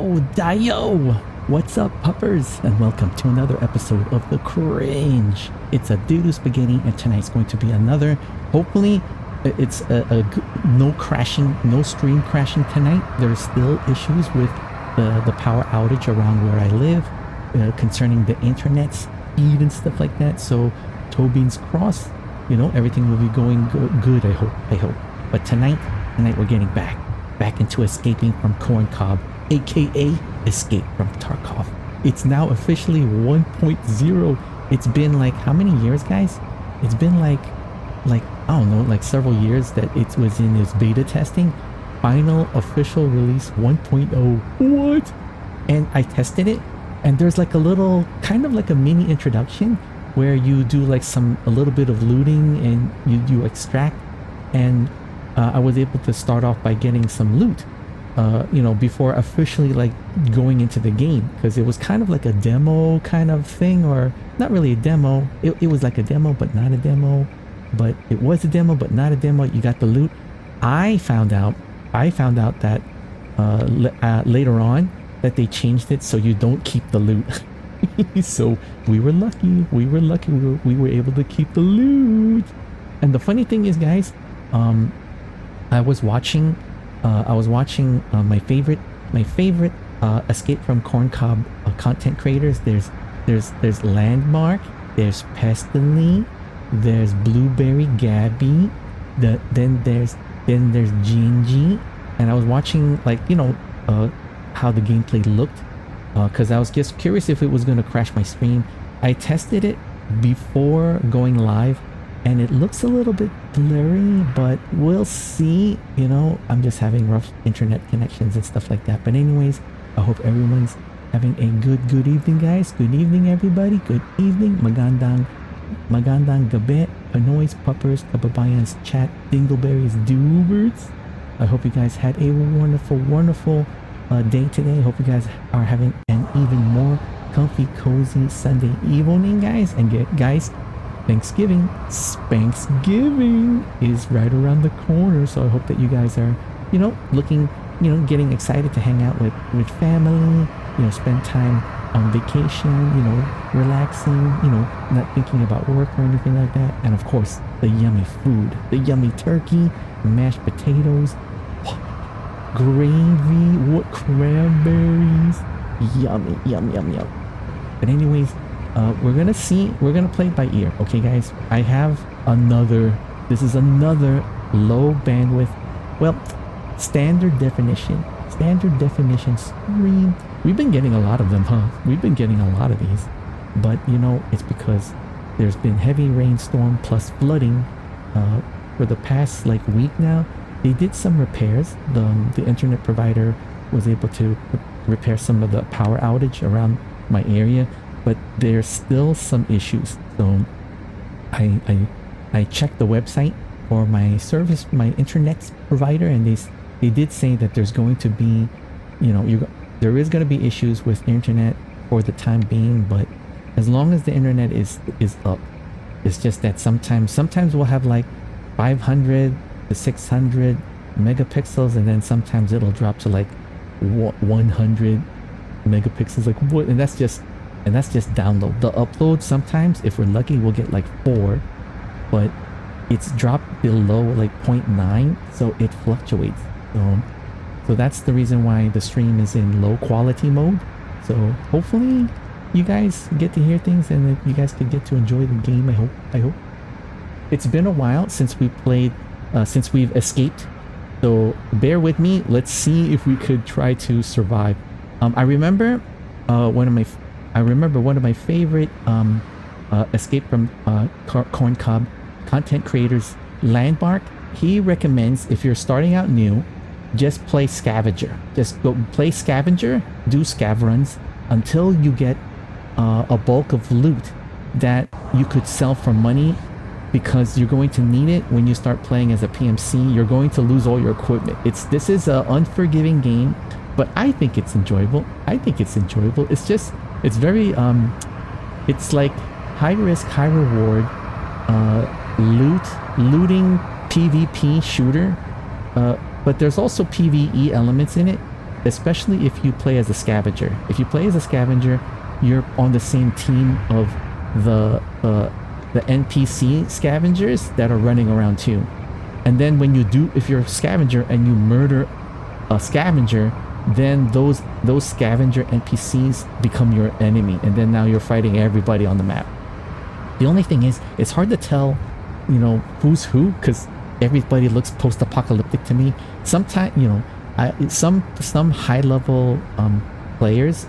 Yo, Dio! What's up, puppers? And welcome to another episode of The Cringe. It's a doo-doo spaghetti, and tonight's going to be another, hopefully, it's no crashing, no stream crashing tonight. There's still issues with the power outage around where I live, concerning the internet speed and stuff like that. So, toe beans crossed, you know, everything will be going good, I hope. But tonight we're getting back into escaping from Corn Cob, aka Escape from Tarkov. It's now officially 1.0. It's been like how many years, guys? It's been like I don't know, like several years that it was in its beta testing. Final official release 1.0. What? And I tested it, and there's like a little kind of like a mini introduction where you do like a little bit of looting and you extract, and I was able to start off by getting some loot, you know, before officially like going into the game, because it was kind of like a demo kind of thing, or not really a demo. It was like a demo, but not a demo, but it was a demo, but not a demo. You got the loot. I found out that later on that they changed it so you don't keep the loot. So we were lucky. We were able to keep the loot. And the funny thing is, guys, I was watching my favorite Escape from Corn Cob content creators. There's Landmark, there's Pestily, there's Blueberry Gabby, then there's Gingy, and I was watching, like, you know, how the gameplay looked, because I was just curious if it was going to crash my stream. I tested it before going live, and it looks a little bit blurry, but we'll see. You know, I'm just having rough internet connections and stuff like that. But anyways, I hope everyone's having a good evening, guys. Good evening, everybody. Good evening. Magandang gabi, Panoys, puppers, kababayans, chat, dingleberries, doobers. I hope you guys had a wonderful day today. I hope you guys are having an even more comfy, cozy Sunday evening, guys. And guys, Thanksgiving is right around the corner, so I hope that you guys are, you know, getting excited to hang out with family, you know, spend time on vacation, you know, relaxing, you know, not thinking about work or anything like that. And of course, the yummy food, the yummy turkey, mashed potatoes, gravy, what, cranberries, yum. But anyways, we're gonna play it by ear, okay, guys? I have this is another low bandwidth, well, standard definition stream. We've been getting a lot of them, huh? We've been getting a lot of these, but you know, it's because there's been heavy rainstorm plus flooding for the past like week now. They did some repairs. The internet provider was able to repair some of the power outage around my area, but there's still some issues. So I checked the website for my service, my internet provider, and they did say that there's going to be, you know, there is going to be issues with internet for the time being, but as long as the internet is up, it's just that sometimes we'll have like 500 to 600 megapixels, and then sometimes it'll drop to like 100 megapixels. Like what? And that's just download. The upload, sometimes if we're lucky we'll get like 4, but it's dropped below like 0.9, so it fluctuates. So that's the reason why the stream is in low quality mode. So hopefully you guys get to hear things, and that you guys can get to enjoy the game. I hope. It's been a while since we played, since we've escaped, so bear with me. Let's see if we could try to survive. I remember one of my favorite Escape from Corn Cob content creators, Landmark. He recommends, if you're starting out new, just play Scavenger. Just go play Scavenger, do scav runs until you get a bulk of loot that you could sell for money, because you're going to need it when you start playing as a PMC. You're going to lose all your equipment. This is an unforgiving game, but I think it's enjoyable. It's very it's like high risk, high reward, looting PvP shooter, but there's also PvE elements in it. especially if you play as a scavenger. If you play as a scavenger, you're on the same team of the NPC scavengers that are running around too. And then when you do, if you're a scavenger and you murder a scavenger, then those scavenger NPCs become your enemy, and then now you're fighting everybody on the map. The only thing is, it's hard to tell, you know, who's who, because everybody looks post-apocalyptic to me. Sometimes, you know, some high-level players,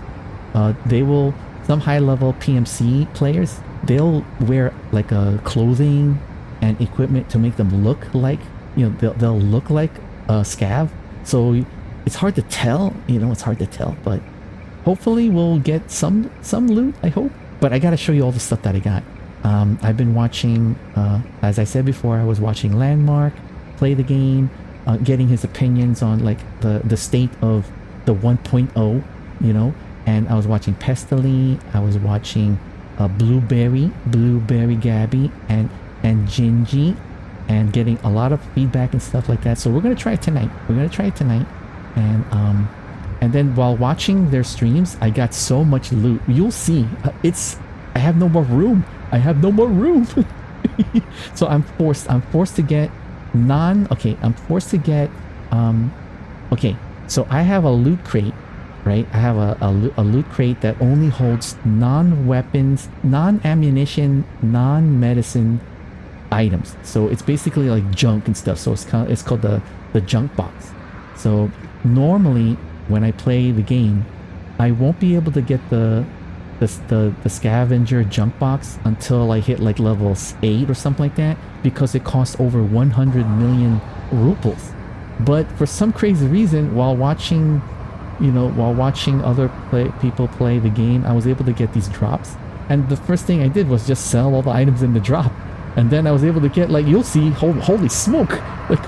some high-level PMC players, they'll wear like a clothing and equipment to make them look like, you know, they'll look like a scav. So it's hard to tell, you know, it's hard to tell, but hopefully we'll get some loot, I hope. But I gotta show you all the stuff that I got. I've been watching, as I said before, I was watching Landmark play the game, getting his opinions on like the state of the 1.0, you know, and I was watching Pestily, I was watching Blueberry Gabby, and Gingy, and getting a lot of feedback and stuff like that. So we're gonna try it tonight. And then while watching their streams, I got so much loot. You'll see. I have no more room. So I'm forced to get okay, so I have a loot crate, right? I have a loot crate that only holds non-weapons, non-ammunition, non-medicine items. So it's basically like junk and stuff. So it's called the junk box. So normally when I play the game, I won't be able to get the scavenger junk box until I hit like level 8 or something like that, because it costs over 100 million rubles. But for some crazy reason, while watching other people play the game, I was able to get these drops. And the first thing I did was just sell all the items in the drop. And then I was able to get, like, you'll see, holy smoke. Like,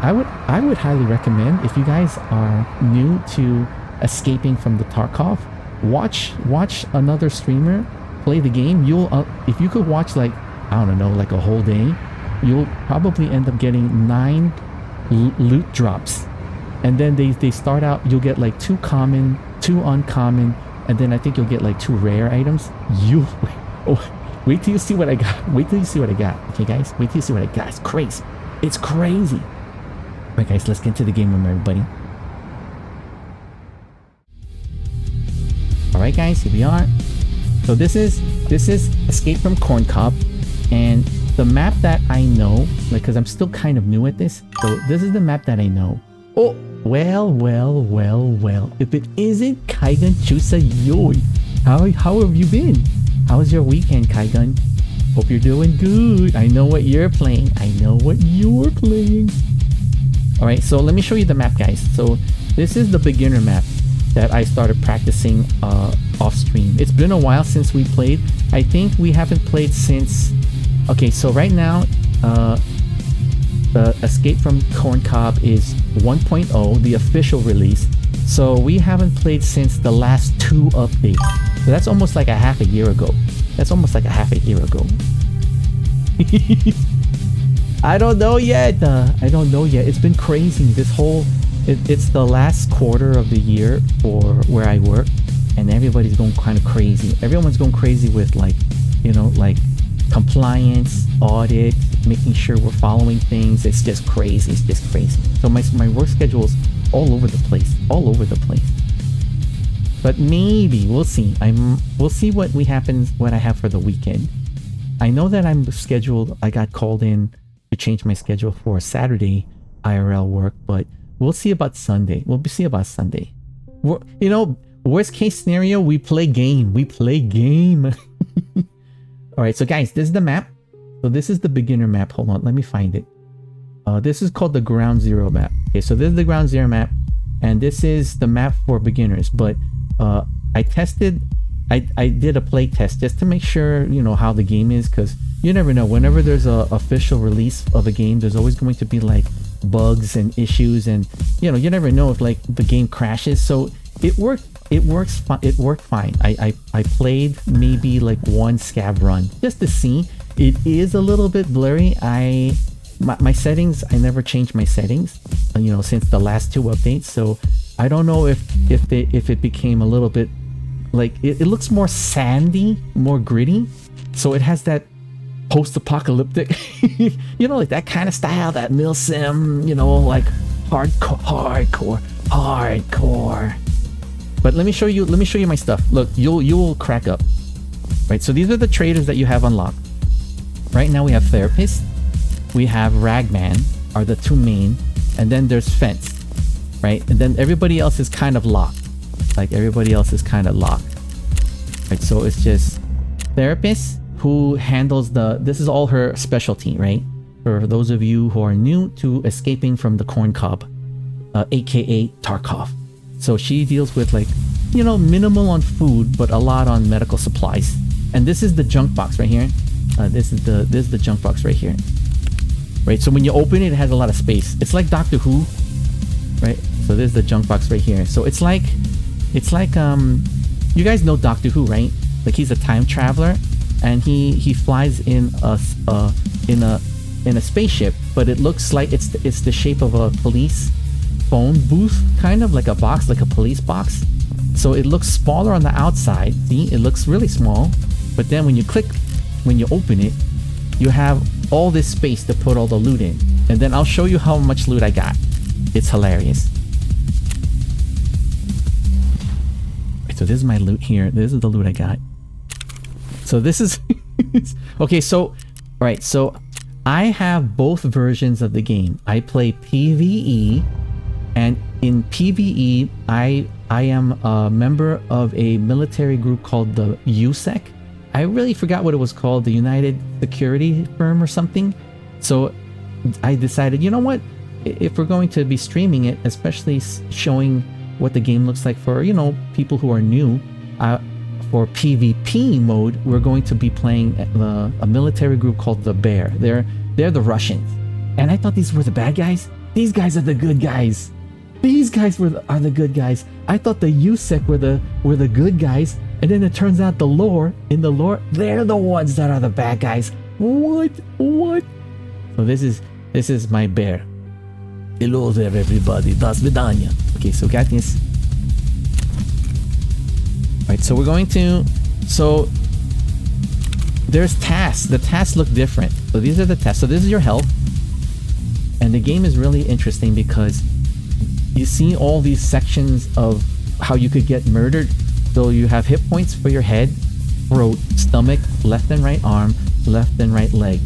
I would highly recommend, if you guys are new to escaping from the Tarkov, watch another streamer play the game. If you could watch, like, I don't know, like a whole day, you'll probably end up getting 9 loot drops. And then they start out, you'll get like 2 common, 2 uncommon, and then I think you'll get like 2 rare items. Wait till you see what I got. Okay, guys, wait till you see what I got. It's crazy. Alright, guys, let's get into the game room, everybody. Alright, guys, here we are. So this is Escape from Corncob, and the map that I know, like, because I'm still kind of new at this, so this is the map that I know. Oh, well, if it isn't Kaigun Chusa Yoy, how have you been? How's your weekend, Kaigun? Hope you're doing good. I know what you're playing. Alright, so let me show you the map, guys. So this is the beginner map that I started practicing off stream. It's been a while since we played. I think we haven't played since... Okay, so right now, the Escape from Corncob is 1.0, the official release. So we haven't played since the last 2 updates. So that's almost like a half a year ago. I don't know yet. It's been crazy. It's the last quarter of the year for where I work, and everybody's going kind of crazy. Everyone's going crazy with, like, you know, like compliance, audit, making sure we're following things. It's just crazy. So my work schedule is all over the place. But maybe we'll see. We'll see what I have for the weekend. I know that I'm scheduled. I got called in to change my schedule for Saturday IRL work, but we'll see about Sunday. You know, worst case scenario, we play game. All right, so guys, this is the map. So this is the beginner map. Hold on, let me find it. This is called the Ground Zero map. Okay, so this is the Ground Zero map, and this is the map for beginners. But I did a play test just to make sure, you know, how the game is, because you never know. Whenever there's a official release of a game, there's always going to be like bugs and issues, and you know, you never know if like the game crashes. So it worked fine. I played maybe like 1 scav run just to see. It is a little bit blurry. My settings, I never changed my settings, you know, since the last 2 updates. So I don't know if it became a little bit like it looks more sandy, more gritty, so it has that post-apocalyptic, you know, like that kind of style, that milsim, you know, like hardcore. But let me show you my stuff. Look, you'll crack up. Right, so these are the traders that you have unlocked. Right now we have Therapist, we have Ragman are the two main, and then there's Fence, right? And then everybody else is kind of locked. Like everybody else is kind of locked. Right, so it's just Therapist who handles this is all her specialty, right? For those of you who are new to escaping from the corn cob, aka Tarkov. So she deals with, like, you know, minimal on food, but a lot on medical supplies. And this is the junk box right here. This is the junk box right here. Right, so when you open it, it has a lot of space. It's like Doctor Who, right? So there's the junk box right here. So it's like you guys know Doctor Who, right? Like, he's a time traveler, and he flies in a spaceship, but it looks like it's the shape of a police phone booth, kind of like a box, like a police box. So it looks smaller on the outside. See, it looks really small, but then when you open it, you have all this space to put all the loot in. And then I'll show you how much loot I got. It's hilarious. So this is my loot here. This is the loot I got. So this is okay. So right, so I have both versions of the game. I play PvE, and in PvE I am a member of a military group called the USEC. I really forgot what it was called, the United Security Firm or something. So I decided, you know what, if we're going to be streaming it, especially showing what the game looks like for, you know, people who are new, for PvP mode, we're going to be playing a military group called the Bear. They're the Russians, and I thought these were the bad guys. These guys are the good guys. These guys are the good guys. I thought the USEC were the good guys, and then it turns out in the lore, they're the ones that are the bad guys. What? So this is my Bear. Hello there, everybody. Das vidanya. Okay, so got this. Right, so we're going to, so there's tasks. The tasks look different. So these are the tasks. So this is your health. And the game is really interesting because you see all these sections of how you could get murdered. So you have hit points for your head, throat, stomach, left and right arm, left and right leg.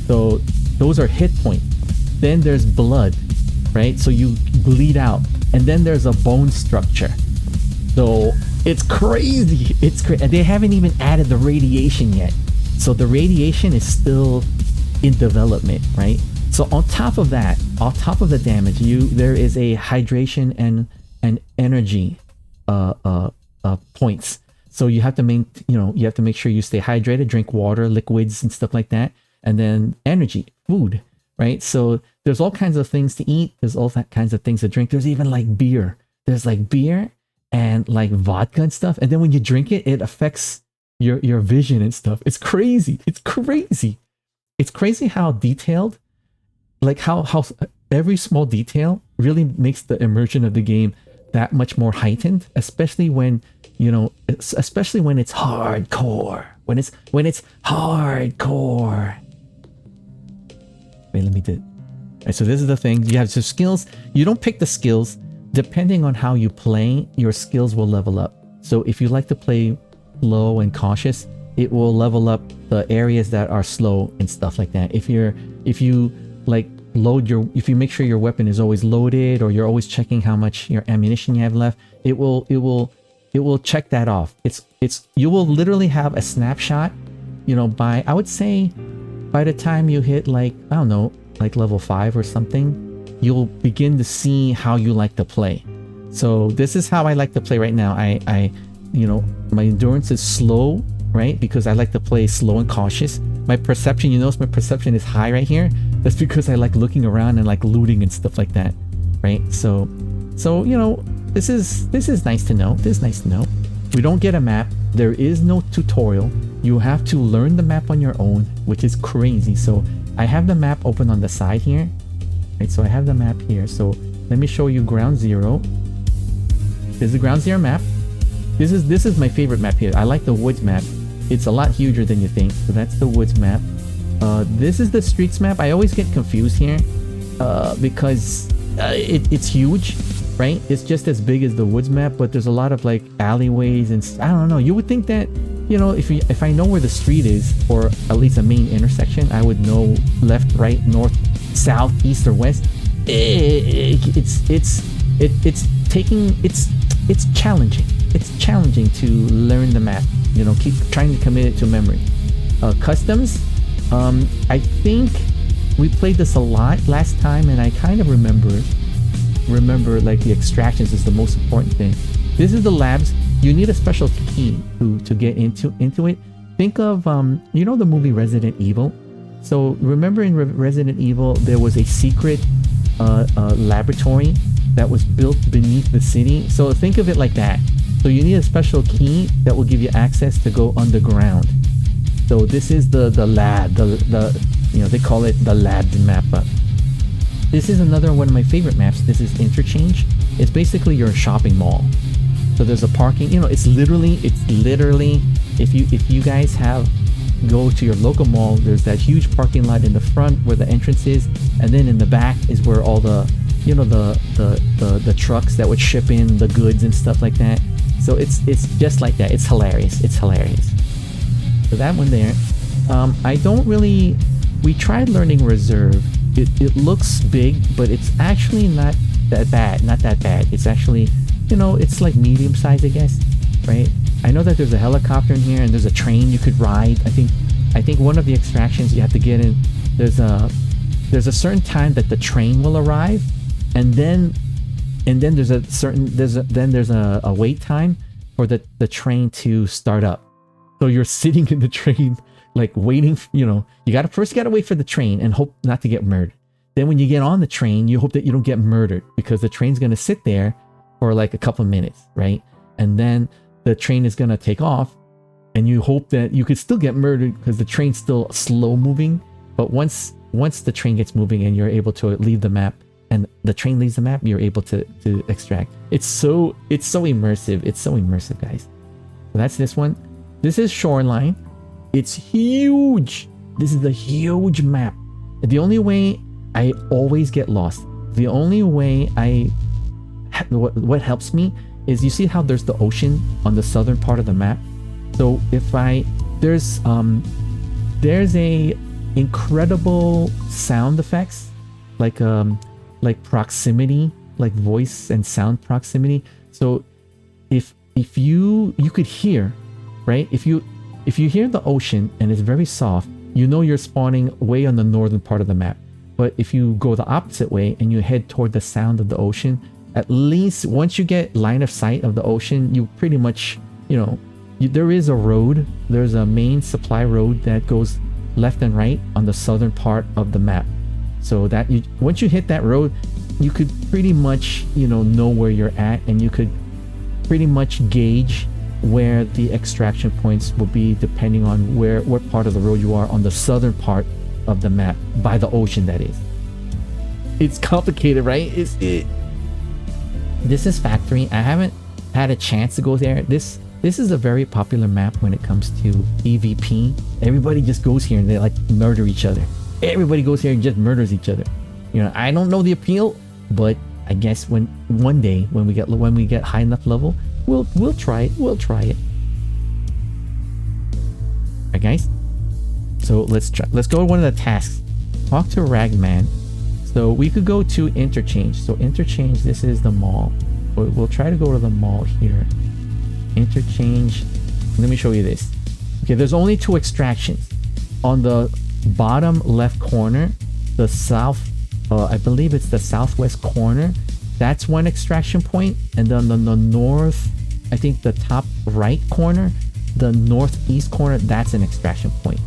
So those are hit points. Then there's blood, right? So you bleed out. And then there's a bone structure. So it's crazy. It's crazy. And they haven't even added the radiation yet. So the radiation is still in development, right? So on top of that, on top of the damage, there is a hydration and energy points. So you have to make sure you stay hydrated, drink water, liquids and stuff like that. And then energy, food, right? So there's all kinds of things to eat. There's all kinds of things to drink. There's even like beer. There's like beer and like vodka and stuff. And then when you drink it, it affects your vision and stuff. It's crazy. It's crazy. It's crazy how detailed, like how every small detail really makes the immersion of the game that much more heightened, especially when, especially when it's hardcore. When it's hardcore. Wait, let me do it. Right, so this is the thing. You have some skills. You don't pick the skills. Depending on how you play, your skills will level up. So if you like to play slow and cautious, it will level up the areas that are slow and stuff like that. If you make sure your weapon is always loaded, or you're always checking how much your ammunition you have left, it will check that off. You will literally have a snapshot, I would say by the time you hit like level 5 or something, you'll begin to see how you like to play. So this is how I like to play right now. My endurance is slow, right? Because I like to play slow and cautious. My perception, you notice my perception is high right here. That's because I like looking around and like looting and stuff like that, right? So this is nice to know. This is nice to know. We don't get a map. There is no tutorial. You have to learn the map on your own, which is crazy. So I have the map open on the side here. Right, so I have the map here. So let me show you ground zero. This is the ground zero map. This is my favorite map here. I like the woods map. It's a lot huger than you think. So that's the woods map. This is the streets map. I always get confused here because it's huge, right? It's just as big as the woods map, but there's a lot of like alleyways and I don't know. You would think that, you know, if I know where the street is, or at least a main intersection, I would know left, right, north, south, east, or west. It's challenging. It's challenging to learn the map. You know, keep trying to commit it to memory. Customs. I think we played this a lot last time, and I kind of remember like the extractions is the most important thing. This is the labs. You need a special key to get into it. Think of you know the movie Resident Evil. So remember in Resident Evil there was a secret laboratory that was built beneath the city. So think of it like that. So you need a special key that will give you access to go underground. So this is the lab, the you know, they call it the labs map. This is another one of my favorite maps. This is Interchange. It's basically your shopping mall. So there's a parking, you know, it's literally if you guys go to your local mall, there's that huge parking lot in the front where the entrance is, and then in the back is where all the, you know, the trucks that would ship in the goods and stuff like that. So it's just like that. It's hilarious. It's hilarious. So that one there. I don't really, we tried learning Reserve. It looks big, but it's actually not that bad. Not that bad. It's actually, you know, it's like medium size, I guess, right? I know that there's a helicopter in here and there's a train you could ride. I think one of the extractions you have to get in, there's a certain time that the train will arrive, and then there's a wait time for the train to start up. So you're sitting in the train, like waiting, you know, you gotta wait for the train and hope not to get murdered. Then when you get on the train, you hope that you don't get murdered, because the train's gonna sit there for like a couple of minutes, right? And then the train is gonna take off, and you hope that you could still get murdered because the train's still slow moving. But once the train gets moving and you're able to leave the map, and the train leaves the map, you're able to extract. It's so immersive. It's so immersive, guys. So that's this one. This is Shoreline. It's huge. This is a huge map. The only way I always get lost, the only way what helps me is, you see how there's the ocean on the southern part of the map. So if there's a incredible sound effects, like proximity, like voice and sound proximity. So if you could hear, right? If you hear the ocean and it's very soft, you know you're spawning way on the northern part of the map. But if you go the opposite way and you head toward the sound of the ocean, at least once you get line of sight of the ocean, you pretty much, you know, there is a road. There's a main supply road that goes left and right on the southern part of the map. So that once you hit that road, you could pretty much, you know where you're at, and you could pretty much gauge where the extraction points will be, depending on what part of the road you are on the southern part of the map, by the ocean, that is. It's complicated, right? This is Factory. I haven't had a chance to go there. This is a very popular map when it comes to PvP. Everybody just goes here and they like murder each other. Everybody goes here and just murders each other. You know, I don't know the appeal, but I guess one day when we get high enough level, we'll try it. We'll try it. Alright, guys. So let's go to one of the tasks. Talk to Ragman. So we could go to Interchange. So Interchange, this is the mall. We'll try to go to the mall here. Interchange. Let me show you this. Okay, there's only 2 extractions. On the bottom left corner, the south, I believe it's the southwest corner, that's one extraction point. And then on the north, I think the top right corner, the northeast corner, that's an extraction point.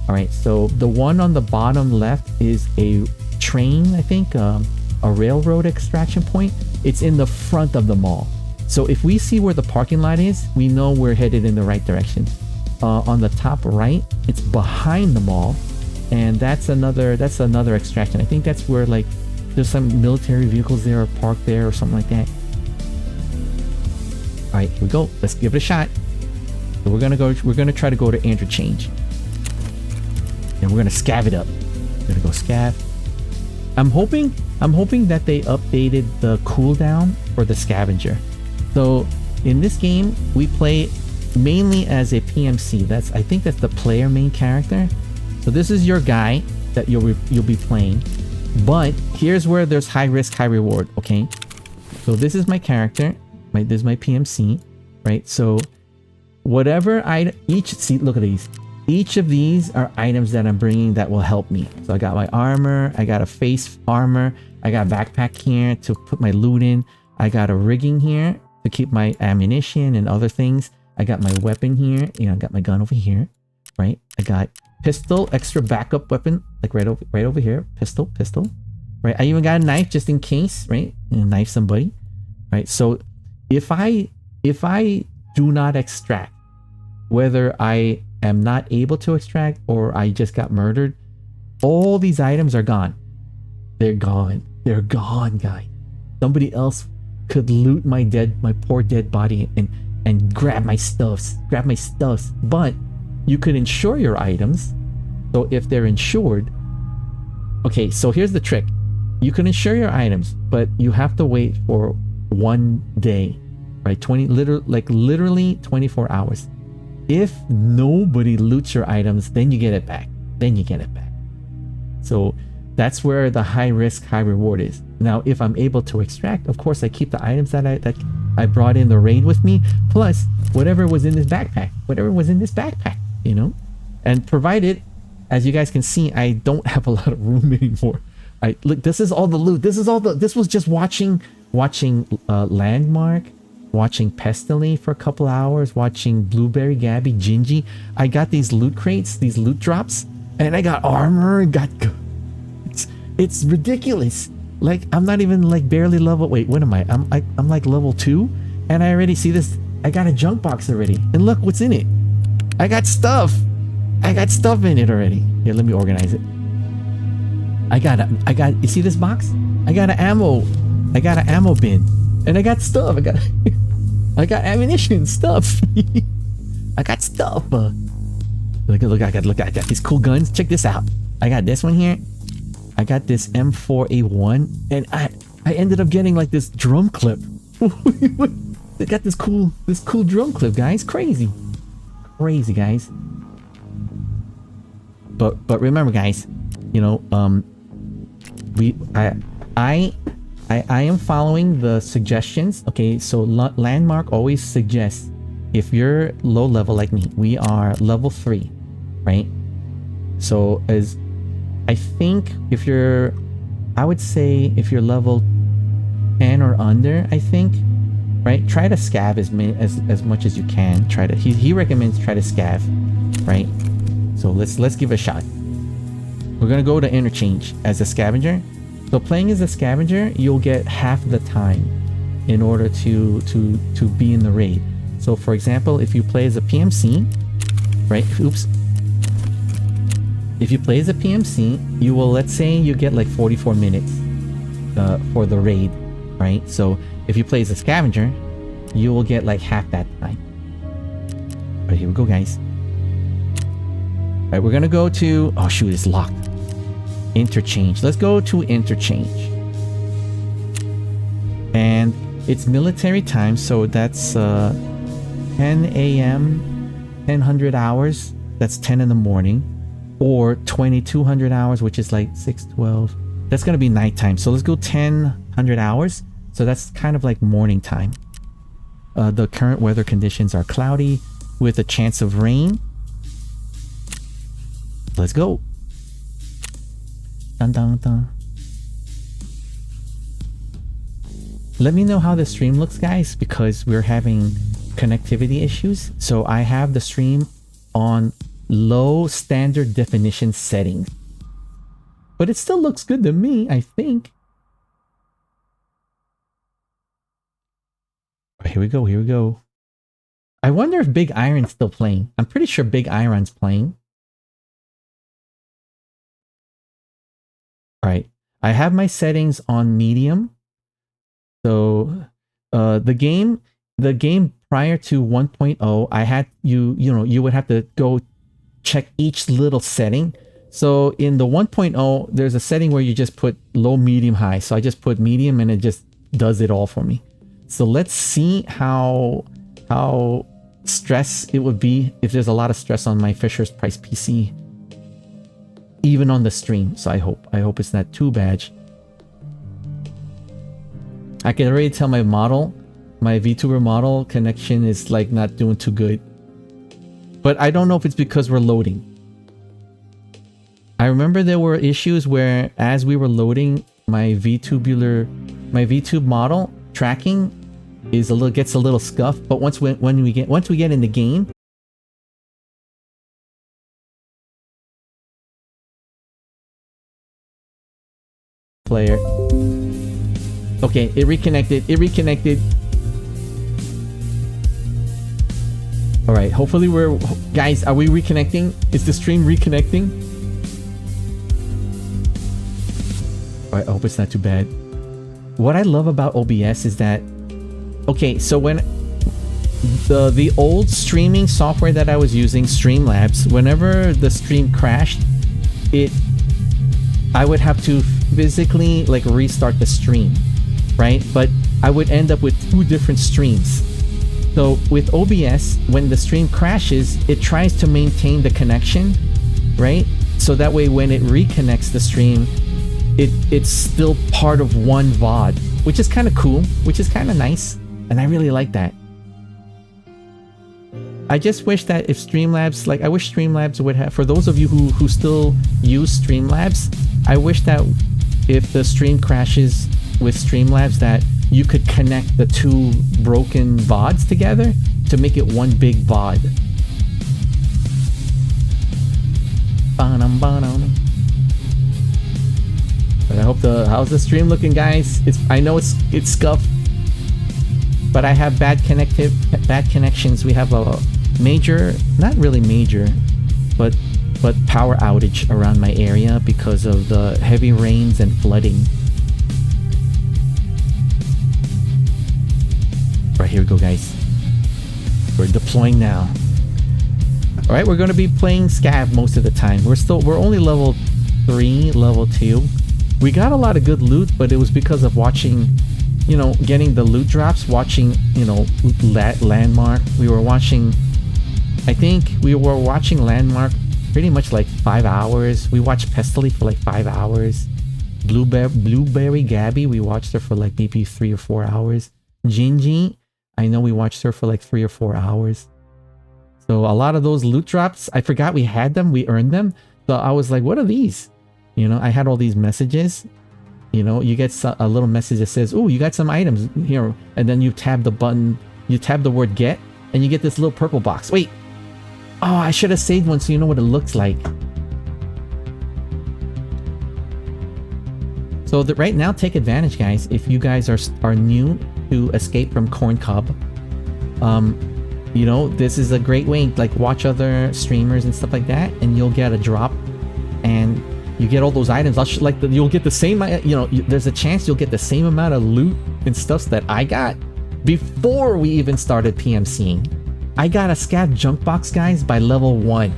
All right, so the one on the bottom left is a train, I think, a railroad extraction point. It's in the front of the mall. So if we see where the parking lot is, we know we're headed in the right direction. On the top right, it's behind the mall, and that's another extraction. I think that's where, like, there's some military vehicles there or parked there or something like that. All right, here we go. Let's give it a shot. So we're gonna try to go to interchange. And we're gonna scav it up. We're gonna go scav. I'm hoping that they updated the cooldown for the scavenger. So in this game, we play mainly as a PMC. I think that's the player main character. So this is your guy that you'll be playing. But here's where there's high risk, high reward. Okay. So this is my character. This is my PMC, right? So whatever look at these. Each of these are items that I'm bringing that will help me. So I got my armor, I got a face armor, I got a backpack here to put my loot in, I got a rigging here to keep my ammunition and other things. I got my weapon here, I got my gun over here, right? I got pistol, extra backup weapon, like right over here, pistol, right? I even got a knife just in case, right? And knife somebody, right? So if I do not extract, whether I am not able to extract or I just got murdered, all these items are gone. They're gone. They're gone, guys. Somebody else could loot my poor dead body and grab my stuffs. But you could insure your items. So if they're insured, okay, so here's the trick. You can insure your items, but you have to wait for 1 day, right? Literally 24 hours. If nobody loots your items, then you get it back. So that's where the high risk, high reward is. Now, if I'm able to extract, of course, I keep the items that I brought in the raid with me, plus whatever was in this backpack, and provided, as you guys can see, I don't have a lot of room anymore. Look, this is all the loot. This was just watching Landmark, watching Pestily for a couple hours, watching Blueberry, Gabby, Gingy. I got these loot crates, these loot drops, and I got armor, it's ridiculous. Like, I'm not even like barely level, wait, what am I? I'm like level 2, and I already see this, I got a junk box already, and look what's in it. I got stuff in it already. Here, let me organize it. I got, you see this box? I got an ammo bin. And I got stuff. I got ammunition stuff. I got stuff. Look, I got these cool guns. Check this out. I got this one here. I got this M4A1, and I ended up getting like this drum clip. They got this cool drum clip, guys. Crazy, guys. But remember, guys, I am following the suggestions. Okay, so Landmark always suggests, if you're low level like me, we are level 3, right? So I think I would say if you're level 10 or under, I think, right? Try to scav as much as you can. He recommends try to scav, right? So let's give it a shot. We're gonna go to interchange as a scavenger. So playing as a scavenger, you'll get half the time in order to be in the raid. So for example, if you play as a PMC, right? Oops. If you play as a PMC, you will, let's say you get like 44 minutes for the raid, right? So if you play as a scavenger, you will get like half that time. But here we go, guys. All right, we're gonna go to, oh shoot, it's locked. Interchange. Let's go to interchange. And it's military time, so that's 10 a.m. 1000 hours. That's 10 in the morning. Or 2200 hours, which is like 612. That's gonna be nighttime. So let's go 1000 hours. So that's kind of like morning time. The current weather conditions are cloudy with a chance of rain. Let's go. Dun, dun, dun. Let me know how the stream looks, guys, because we're having connectivity issues. So I have the stream on low standard definition settings, but it still looks good to me, I think. Here we go. I wonder if Big Iron's still playing. I'm pretty sure Big Iron's playing. All right, I have my settings on medium. So the game prior to 1.0, I had you know, you would have to go check each little setting. So in the 1.0, there's a setting where you just put low, medium, high. So I just put medium and it just does it all for me. So let's see how stress it would be if there's a lot of stress on my Fisher's Price PC, even on the stream. So I hope it's not too bad. I can already tell my VTuber model connection is like not doing too good. But I don't know if it's because we're loading. I remember there were issues where as we were loading, my VTube model tracking gets a little scuffed, but once we get in the game, player. Okay, it reconnected. All right, hopefully guys, are we reconnecting? Is the stream reconnecting? All right, I hope it's not too bad. What I love about OBS is that, okay, so when the old streaming software that I was using, Streamlabs, whenever the stream crashed, I would have to physically like restart the stream, right? But I would end up with 2 different streams. So with OBS, when the stream crashes, it tries to maintain the connection, right? So that way when it reconnects the stream, it's still part of one VOD, which is kind of cool, which is kind of nice, and I really like that. I just wish that if Streamlabs, like I wish Streamlabs would have, for those of you who still use Streamlabs, I wish that if the stream crashes with Streamlabs that you could connect the 2 broken VODs together to make it one big VOD. But I hope how's the stream looking, guys? I know it's scuffed, but I have bad connections. We have a major, not really major, but power outage around my area because of the heavy rains and flooding. All right, here we go, guys. We're deploying now. All right, we're going to be playing Scav most of the time. We're only level 3, level 2. We got a lot of good loot, but it was because of watching, you know, getting the loot drops, watching, you know, Landmark. We were watching, I think we were watching Landmark pretty much like 5 hours. We watched Pestily for like 5 hours. Blueberry Gabby, we watched her for like maybe 3 or 4 hours. Gingy, I know we watched her for like 3 or 4 hours. So a lot of those loot drops, I forgot we had them, we earned them. So I was like, what are these? You know, I had all these messages. You know, you get a little message that says, oh, you got some items here. And then you tab the button, you tab the word get, and you get this little purple box. Wait. Oh, I should have saved one so you know what it looks like. So right now, take advantage, guys. If you guys are new to Escape from Corn Cob, you know, this is a great way. Like, watch other streamers and stuff like that, and you'll get a drop, and you get all those items. You'll get the same, you know, there's a chance you'll get the same amount of loot and stuff that I got before we even started PMCing. I got a Scav junk box, guys, by level 1.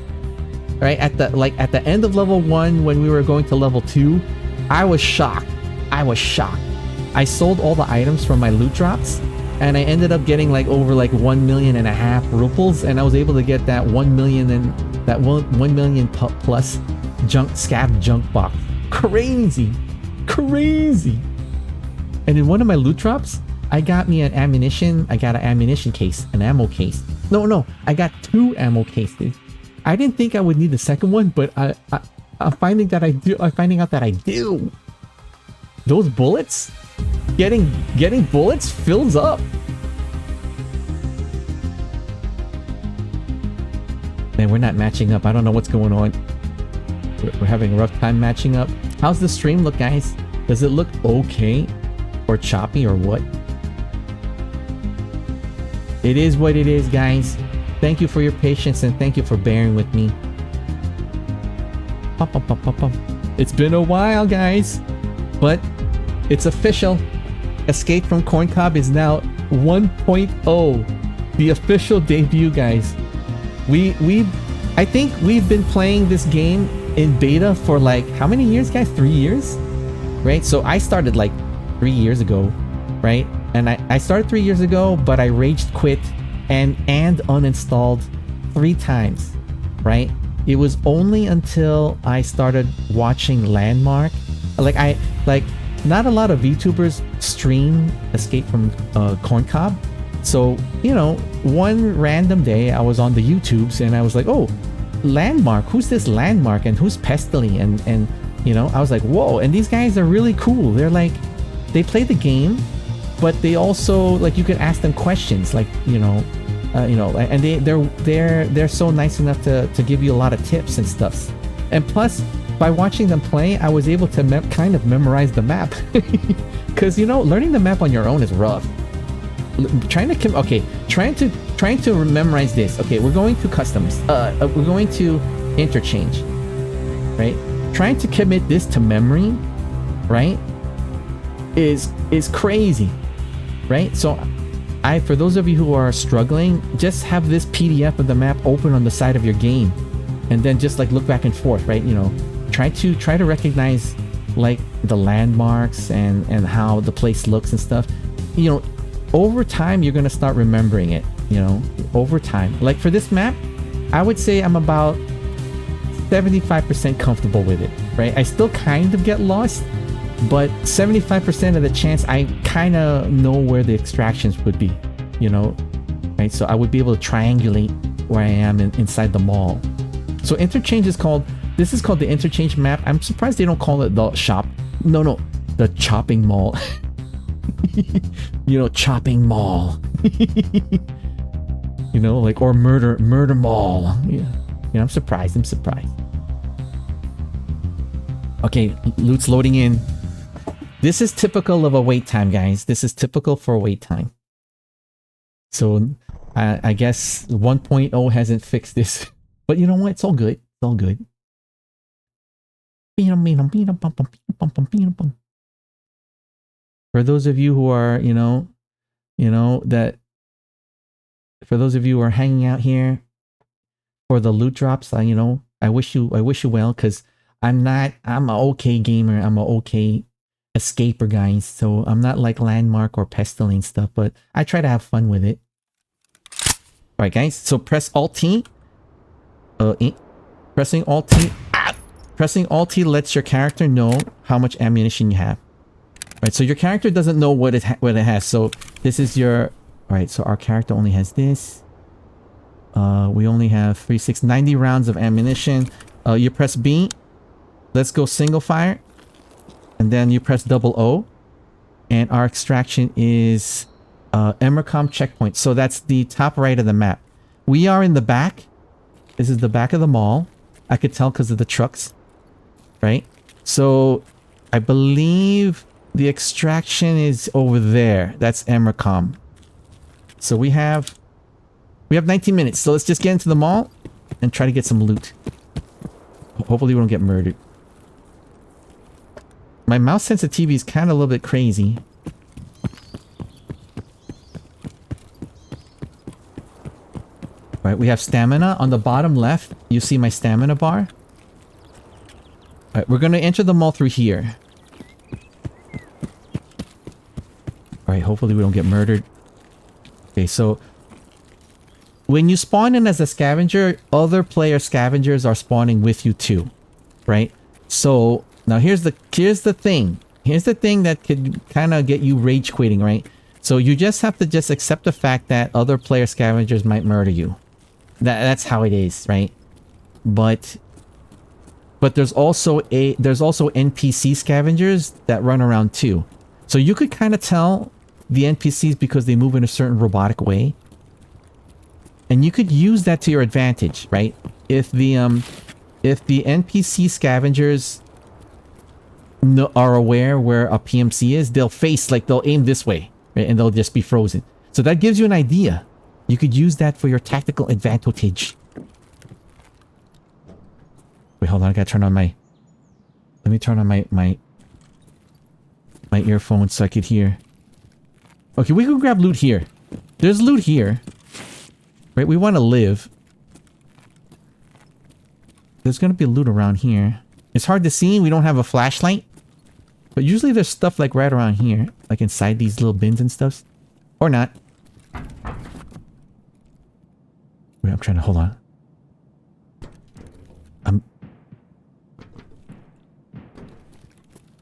Right at the end of level 1, when we were going to level 2, I was shocked. I sold all the items from my loot drops, and I ended up getting like over like 1.5 million rupees, and I was able to get that 1 million and that 1 million plus Scav junk box. Crazy. And in one of my loot drops, I got me an ammunition. I got an ammunition case, an ammo case. No, I got 2 ammo cases. I didn't think I would need the second one, but I'm finding that I do. I'm finding out that I do. Those bullets, getting bullets fills up. Man, we're not matching up. I don't know what's going on. We're having a rough time matching up. How's the stream look, guys? Does it look okay or choppy or what? It is what it is, guys. Thank you for your patience and thank you for bearing with me. It's been a while, guys, but it's official. Escape from Corn Cob is now 1.0. The official debut, guys. I think we've been playing this game in beta for like how many years, guys? 3 years, right? So I started like 3 years ago, right? And I started 3 years ago, but I rage quit and uninstalled 3 times, right? It was only until I started watching Landmark, like not a lot of VTubers stream Escape from Corncob. So, you know, one random day I was on the YouTubes and I was like, oh, Landmark, who's this Landmark and who's Pestily? And you know, I was like, whoa, and these guys are really cool. They're like, they play the game, but they also, like, you can ask them questions, like, you know, and they're so nice enough to give you a lot of tips and stuff. And plus, by watching them play, I was able to kind of memorize the map. Because, you know, learning the map on your own is rough. Trying to memorize this. Okay, we're going to customs. We're going to interchange, right? Trying to commit this to memory, right, is crazy, right? So for those of you who are struggling, just have this PDF of the map open on the side of your game, and then just like look back and forth, right? You know, try to recognize like the landmarks and how the place looks and stuff. You know, over time you're gonna start remembering it. You know, over time. Like for this map, I would say I'm about 75% comfortable with it, right? I still kind of get lost, but 75% of the chance I kind of know where the extractions would be, you know, right? So I would be able to triangulate where I am inside the mall. So interchange is called, this is called the interchange map. I'm surprised they don't call it the shop. No, the chopping mall. You know, chopping mall. You know, like, or murder mall. Yeah, I'm surprised. Okay, loot's loading in. This is typical of a wait time, guys. This is typical for a wait time. So I guess 1.0 hasn't fixed this. But you know what? It's all good. It's all good. For those of you who are, you know, that for those of you who are hanging out here for the loot drops, you know, I wish you well, because I'm an okay gamer. I'm an okay escaper, guys. So I'm not like Landmark or Pestily and stuff, but I try to have fun with it. All right, guys. So press Alt-T. Pressing Alt-T. Pressing Alt-T lets your character know how much ammunition you have. Right, so your character doesn't know what it has. So this is your... Alright, so our character only has this. We only have 90 rounds of ammunition. You press B. Let's go single fire. And then you press double O. And our extraction is Emercom checkpoint. So that's the top right of the map. We are in the back. This is the back of the mall. I could tell because of the trucks. Right? So I believe the extraction is over there. That's Emercom. So we have 19 minutes. So let's just get into the mall and try to get some loot. Hopefully we don't get murdered. My mouse sensitivity is kind of a little bit crazy. All right, we have stamina on the bottom left. You see my stamina bar. All right, we're going to enter the mall through here. All right, hopefully we don't get murdered. Okay, so when you spawn in as a scavenger, other player scavengers are spawning with you too, right? So now here's the thing. Here's the thing that could kind of get you rage quitting, right? So you just have to accept the fact that other player scavengers might murder you. That's how it is, right? But there's also NPC scavengers that run around too. So you could kind of tell the NPCs because they move in a certain robotic way. And you could use that to your advantage, right? If the NPC scavengers are aware where a PMC is, they'll aim this way, right? And they'll just be frozen. So that gives you an idea. You could use that for your tactical advantage. Wait, hold on. I gotta turn on my... Let me turn on my earphones so I could hear. Okay, we can grab loot here. There's loot here. Right, we want to live. There's going to be loot around here. It's hard to see. We don't have a flashlight. But usually there's stuff like right around here. Like inside these little bins and stuff. Or not. Wait, I'm trying to... Hold on.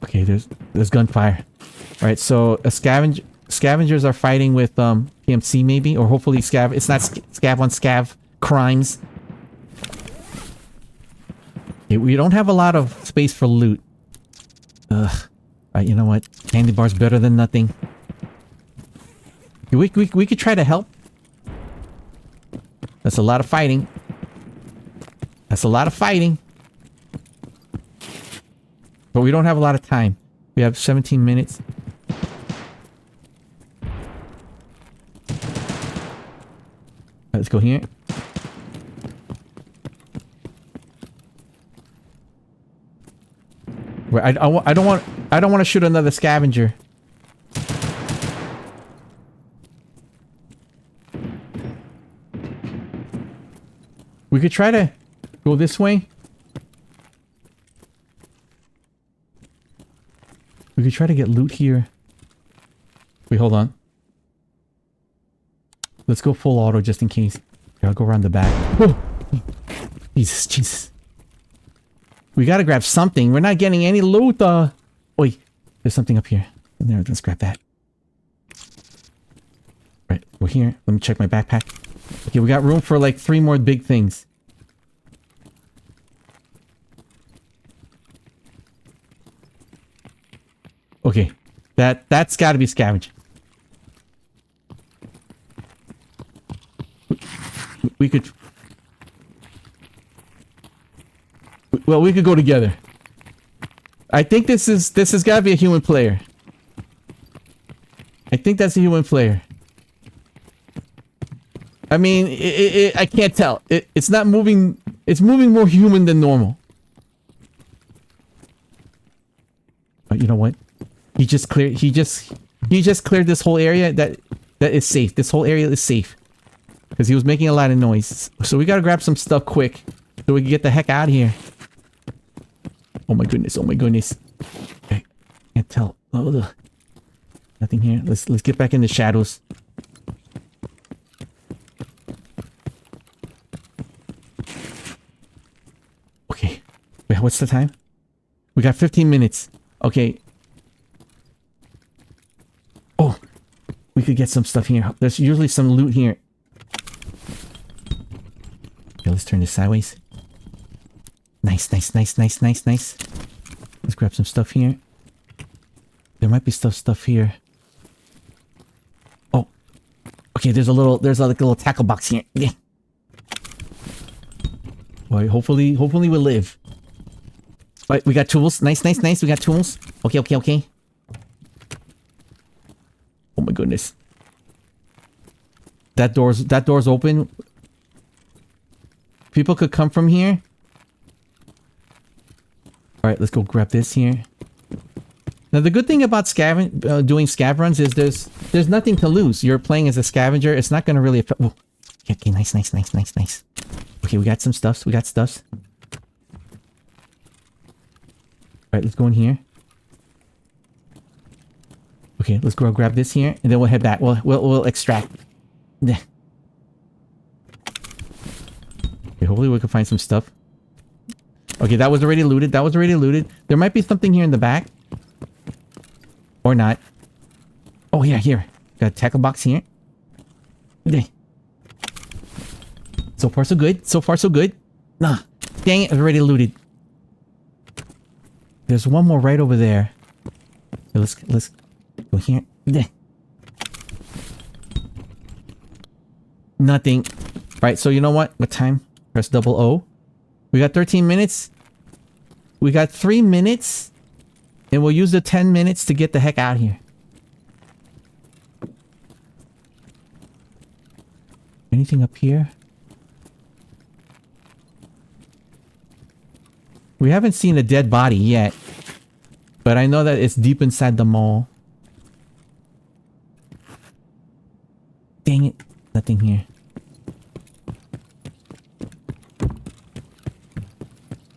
Okay, there's gunfire. Alright, so a scavengers are fighting with PMC maybe. Or hopefully Scav... It's not Scav on Scav crimes. Okay, we don't have a lot of space for loot. Ugh. Alright, you know what? Candy bar's better than nothing. We could try to help. That's a lot of fighting. That's a lot of fighting. But we don't have a lot of time. We have 17 minutes. Let's go here. I don't want to shoot another scavenger. We could try to go this way. We could try to get loot here. Wait, hold on. Let's go full auto just in case. Here, I'll go around the back. Whoa! Jesus. We gotta grab something. We're not getting any loot. Wait, there's something up here. There, let's grab that. Right, we're here. Let me check my backpack. Okay, we got room for like 3 more big things. Okay, that's got to be scavenging. We could... Well, we could go together. I think this has got to be a human player. I think that's a human player. I mean, I can't tell. It's not moving. It's moving more human than normal. But you know what? He just cleared this whole area that is safe. This whole area is safe. Because he was making a lot of noise. So we gotta grab some stuff quick. So we can get the heck out of here. Oh my goodness, oh my goodness. Okay. Can't tell. Oh, nothing here. Let's get back in the shadows. Okay. Wait, what's the time? We got 15 minutes. Okay. Oh, we could get some stuff here. There's usually some loot here. Okay, let's turn this sideways. Nice. Let's grab some stuff here. There might be stuff here. Oh, okay. There's like a little tackle box here. Yeah. Well, hopefully we'll live. Right, we got tools. Nice. We got tools. Okay. Oh my goodness. That door's open. People could come from here. Alright, let's go grab this here. Now the good thing about doing scav runs is there's nothing to lose. You're playing as a scavenger. It's not gonna really affect... Oh. Okay, nice. Okay, we got some stuffs. Alright, let's go in here. Okay, let's go grab this here, and then we'll head back. We'll extract. Yeah. Okay, hopefully we can find some stuff. Okay, that was already looted. There might be something here in the back. Or not. Oh, yeah, here. Got a tackle box here. Okay. So far, so good. Nah. Dang it, I've already looted. There's one more right over there. Let's go here. Yeah. Nothing. Right, so you know what? What time? Press double O. We got 13 minutes. We got 3 minutes. And we'll use the 10 minutes to get the heck out of here. Anything up here? We haven't seen a dead body yet. But I know that it's deep inside the mall. Dang it. Nothing here.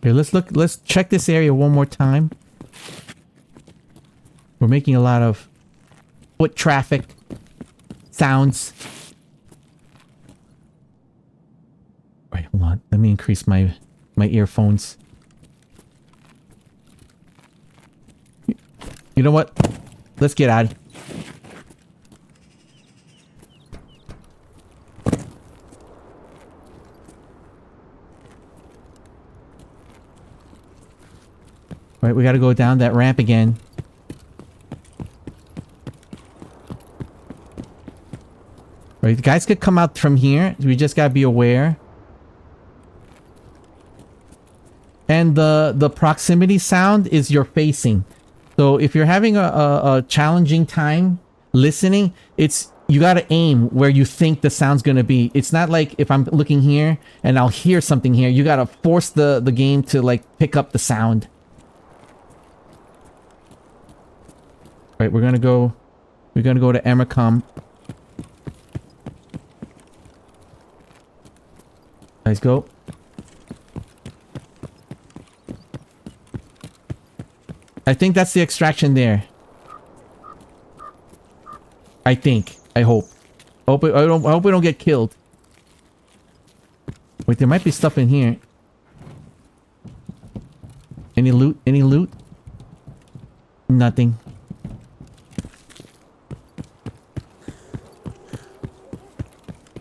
Here, let's check this area one more time. We're making a lot of foot traffic sounds. Wait, hold on. Let me increase my earphones. You know what? Let's get out. All right, we got to go down that ramp again. All right, the guys could come out from here. We just got to be aware. And the proximity sound is your facing. So if you're having a challenging time listening, you got to aim where you think the sound's going to be. It's not like if I'm looking here and I'll hear something here. You got to force the game to like pick up the sound. All right, we're going to go to Emercom. Let's go. I think that's the extraction there. I think. I hope. I hope we don't get killed. Wait, there might be stuff in here. Any loot? Any loot? Nothing.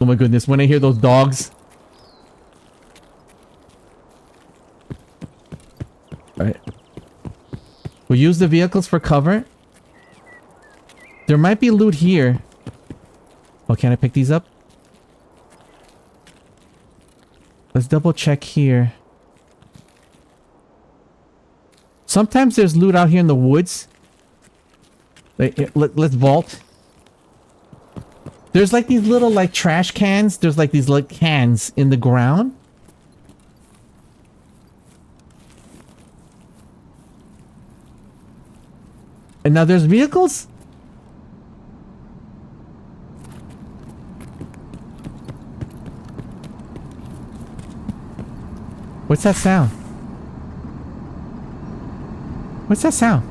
Oh my goodness, when I hear those dogs. Alright. We'll use the vehicles for cover. There might be loot here. Oh, can I pick these up? Let's double check here. Sometimes there's loot out here in the woods. Let's vault. There's like these little like trash cans. There's like these like cans in the ground. And now there's vehicles? What's that sound? What's that sound?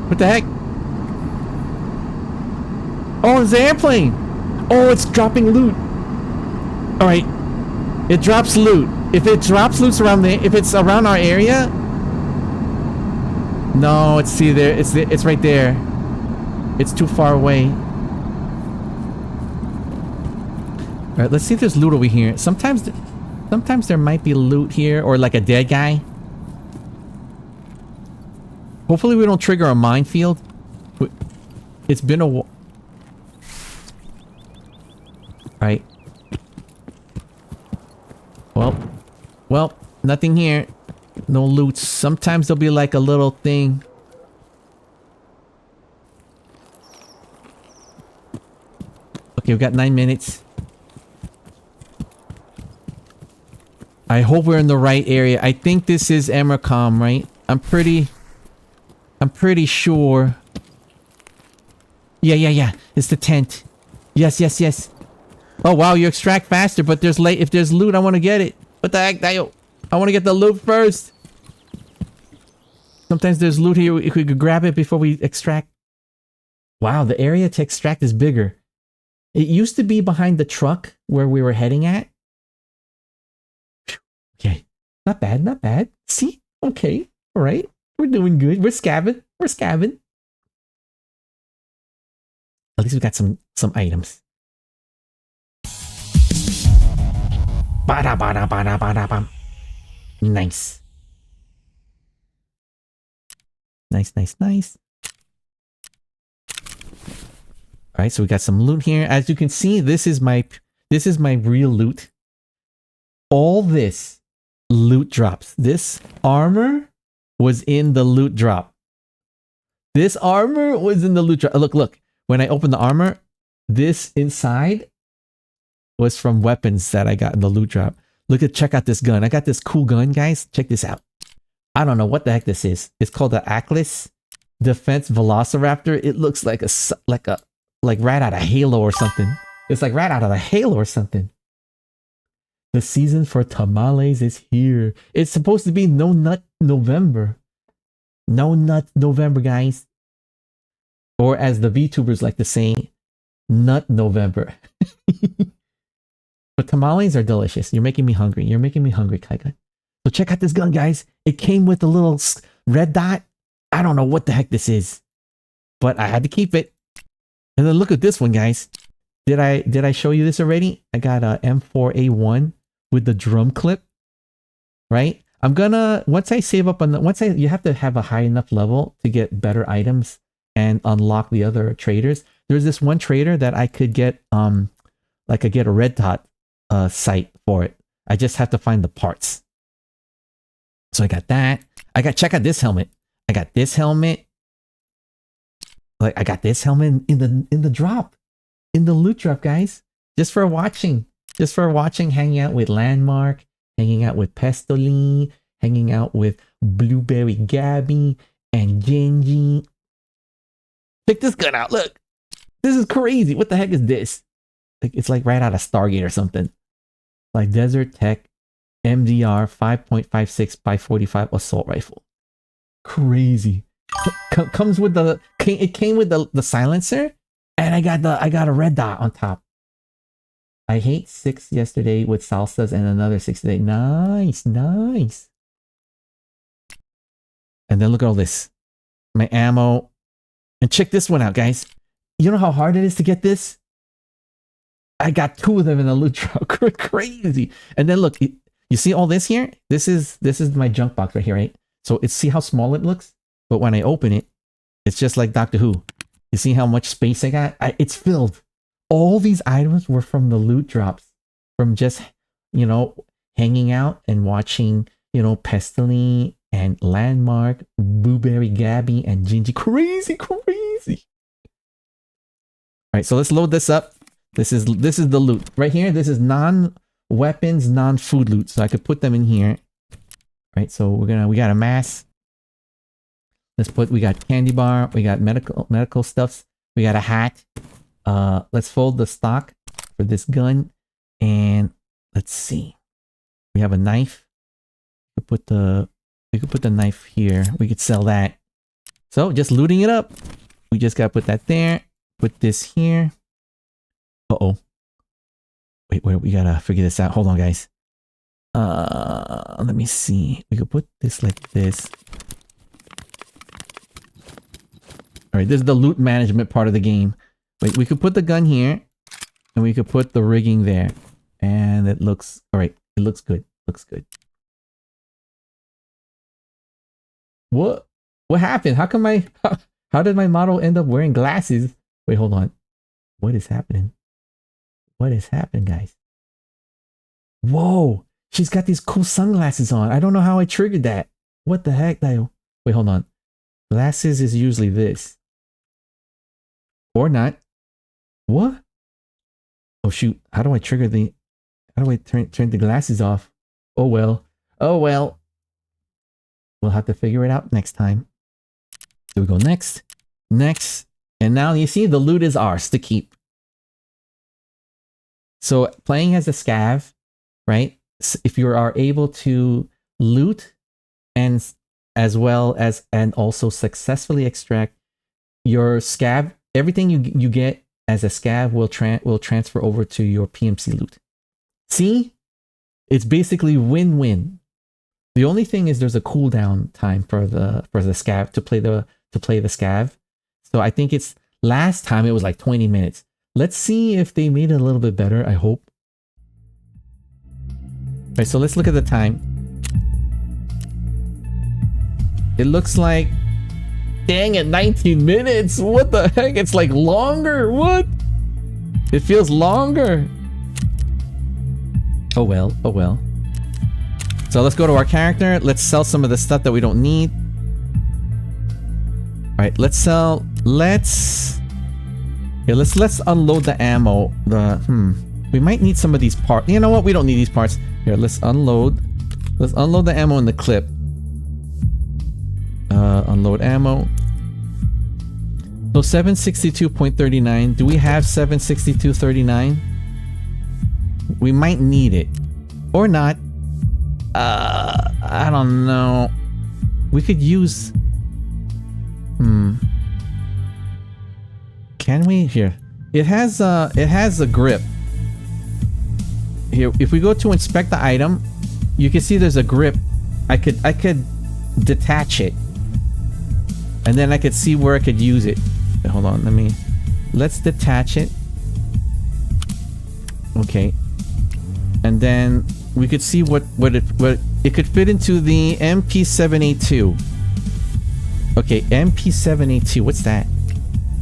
What the heck? Oh, it's an airplane! Oh, it's dropping loot. Alright. It drops loot. If it drops loot around there, if it's around our area... No, it's see there. It's right there. It's too far away. Alright, let's see if there's loot over here. Sometimes there might be loot here, or like a dead guy. Hopefully we don't trigger a minefield. It's been a while. Alright. Well, nothing here. No loot. Sometimes there'll be like a little thing. Okay, we've got 9 minutes. I hope we're in the right area. I think this is Emercom, right? I'm pretty sure. Yeah. It's the tent. Yes. Oh wow, you extract faster, but if there's loot, I want to get it. What the heck, Dio? I want to get the loot first. Sometimes there's loot here if we could grab it before we extract. Wow, the area to extract is bigger. It used to be behind the truck where we were heading at. Okay, not bad. See? Okay, all right. We're doing good. We're scabbing. At least we got some items. Bada. Nice. Alright, so we got some loot here. As you can see, this is my real loot. All this loot drops. This armor was in the loot drop. Look. When I opened the armor, this inside was from weapons that I got in the loot drop. Check out this gun. I got this cool gun, guys. Check this out. I don't know what the heck this is. It's called the HATCHLING Defense Velociraptor. It looks like right out of Halo or something. It's like right out of the Halo or something. The season for tamales is here. It's supposed to be No Nut November. No Nut November, guys. Or as the VTubers like to say, Nut November. But tamales are delicious. You're making me hungry. You're making me hungry, Kaika. So check out this gun, guys. It came with a little red dot. I don't know what the heck this is, but I had to keep it. And then look at this one, guys. Did I show you this already? I got a M4A1 with the drum clip, right? I'm gonna, once I save up on the, you have to have a high enough level to get better items and unlock the other traders. There's this one trader that I could get, like I get a red dot sight for it. I just have to find the parts. So I got that. Check out this helmet. I got this helmet. Like I got this helmet in the drop. In the loot drop, guys. Just for watching. Just for watching, hanging out with Landmark, hanging out with Pestoli, hanging out with Blueberry Gabby and Genji. Check this gun out. Look. This is crazy. What the heck is this? Like it's like right out of Stargate or something. Like Desert Tech MDR 5.56 by 45 assault rifle. Crazy. Comes with the, it came with the silencer, and I got a red dot on top. I hate 6 yesterday with salsas and another 6 today. Nice, nice. And then look at all this. My ammo. And check this one out, guys. You know how hard it is to get this? I got 2 of them in the loot drop. Crazy. And then look, you see all this here? This is my junk box right here, right? So see how small it looks? But when I open it, it's just like Doctor Who. You see how much space I got? It's filled. All these items were from the loot drops. From just, you know, hanging out and watching, you know, Pestily and Landmark, Blueberry Gabby and Gingy. Crazy, crazy. All right, so let's load this up. This is the loot right here. This is non-weapons, non-food loot. So I could put them in here. Right, so we got a mask. We got candy bar, we got medical stuffs, we got a hat. Let's fold the stock for this gun, and let's see. We have a knife. We could put the knife here. We could sell that. So just looting it up. We just gotta put that there. Put this here. Uh-oh. Wait, we gotta figure this out. Hold on, guys. Let me see. We could put this like this. All right, this is the loot management part of the game. Wait, we could put the gun here, and we could put the rigging there, and it looks all right. It looks good. Looks good. What happened? How come how did my model end up wearing glasses? Wait, hold on. What is happening? What is happening, guys? Whoa! She's got these cool sunglasses on. I don't know how I triggered that. What the heck, Dio? Wait, hold on. Glasses is usually this. Or not. What? Oh shoot. How do I trigger the... How do I turn the glasses off? Oh well. Oh well. We'll have to figure it out next time. Here we go. Next. Next. And now you see the loot is ours to keep. So playing as a scav, right? If you are able to loot and as well as and also successfully extract your scav, everything you get as a scav will transfer over to your PMC loot. See? It's basically win-win. The only thing is there's a cooldown time for the scav to play the scav. So I think it's last time it was like 20 minutes. Let's see if they made it a little bit better, I hope. Right, so let's look at the time. It looks like, dang it, 19 minutes. What the heck? It's like longer. What? It feels longer. Oh well, oh well. So let's go to our character. Let's sell some of the stuff that we don't need. All right, let's sell. Let's unload the ammo. We might need some of these parts. You know what? We don't need these parts. Here, let's unload. Let's unload the ammo in the clip. Unload ammo. So 762.39. Do we have 762.39? We might need it. Or not. I don't know. We could use... Can we? Here. It has a grip. Here, if we go to inspect the item, you can see there's a grip. I could detach it. And then I could see where I could use it. Hold on, let's detach it. Okay. And then we could see what it could fit into the MP782. Okay, MP782. What's that?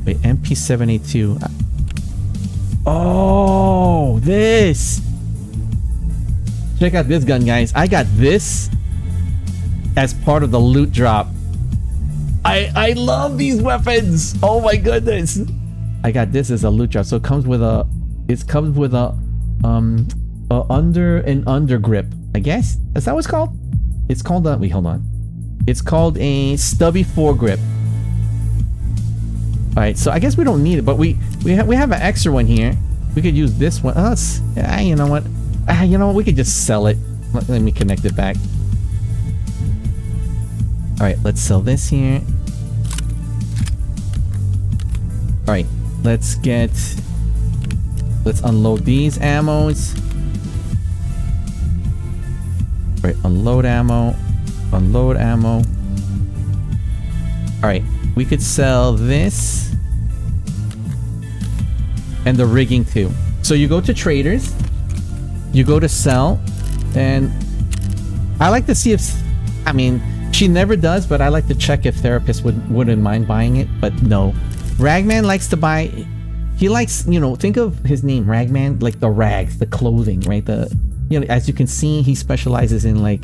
Wait, MP782. Oh, this. Check out this gun, guys. I got this as part of the loot drop. I love these weapons. Oh my goodness. I got this as a loot drop. So it comes with a under grip, I guess. Is that what it's called? It's called a, wait, hold on. It's called a stubby foregrip. All right, so I guess we don't need it, but we have an extra one here. We could use this one. Oh, you know what? You know what? We could just sell it. Let me connect it back. All right, let's sell this here. All right, let's unload these ammos. All right, unload ammo. Unload ammo. All right, we could sell this and the rigging too. So you go to traders, you go to sell, and I like to see if, I mean, she never does, but I like to check if therapist wouldn't mind buying it, but no. Ragman likes to buy, he likes, you know, think of his name, Ragman, like the rags, the clothing, right? The, you know, as you can see, he specializes in like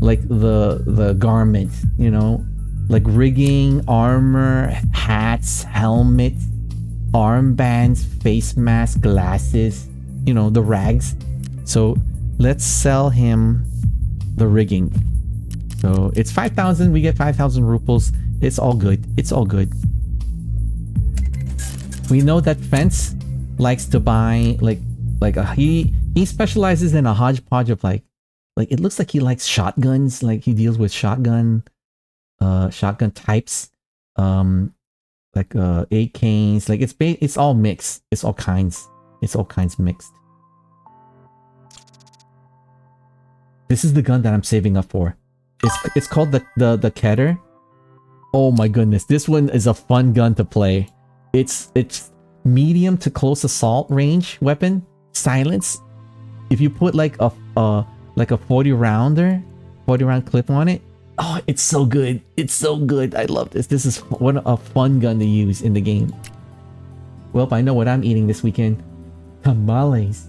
the garment, you know, like rigging, armor, hats, helmets, armbands, face mask, glasses, you know, the rags. So let's sell him the rigging. So it's 5,000. We get 5,000 rupees. It's all good. It's all good. We know that Fence likes to buy he specializes in a hodgepodge of like it looks like he likes shotguns. Like he deals with shotgun types, like AKs. Like it's all mixed. It's all kinds mixed. This is the gun that I'm saving up for. It's called the Keter. Oh my goodness, this one is a fun gun to play. It's medium to close assault range weapon, silence. If you put like a 40 round clip on it, oh, it's so good. It's so good. I love this. This is a fun gun to use in the game. Well, I know what I'm eating this weekend. Tamales.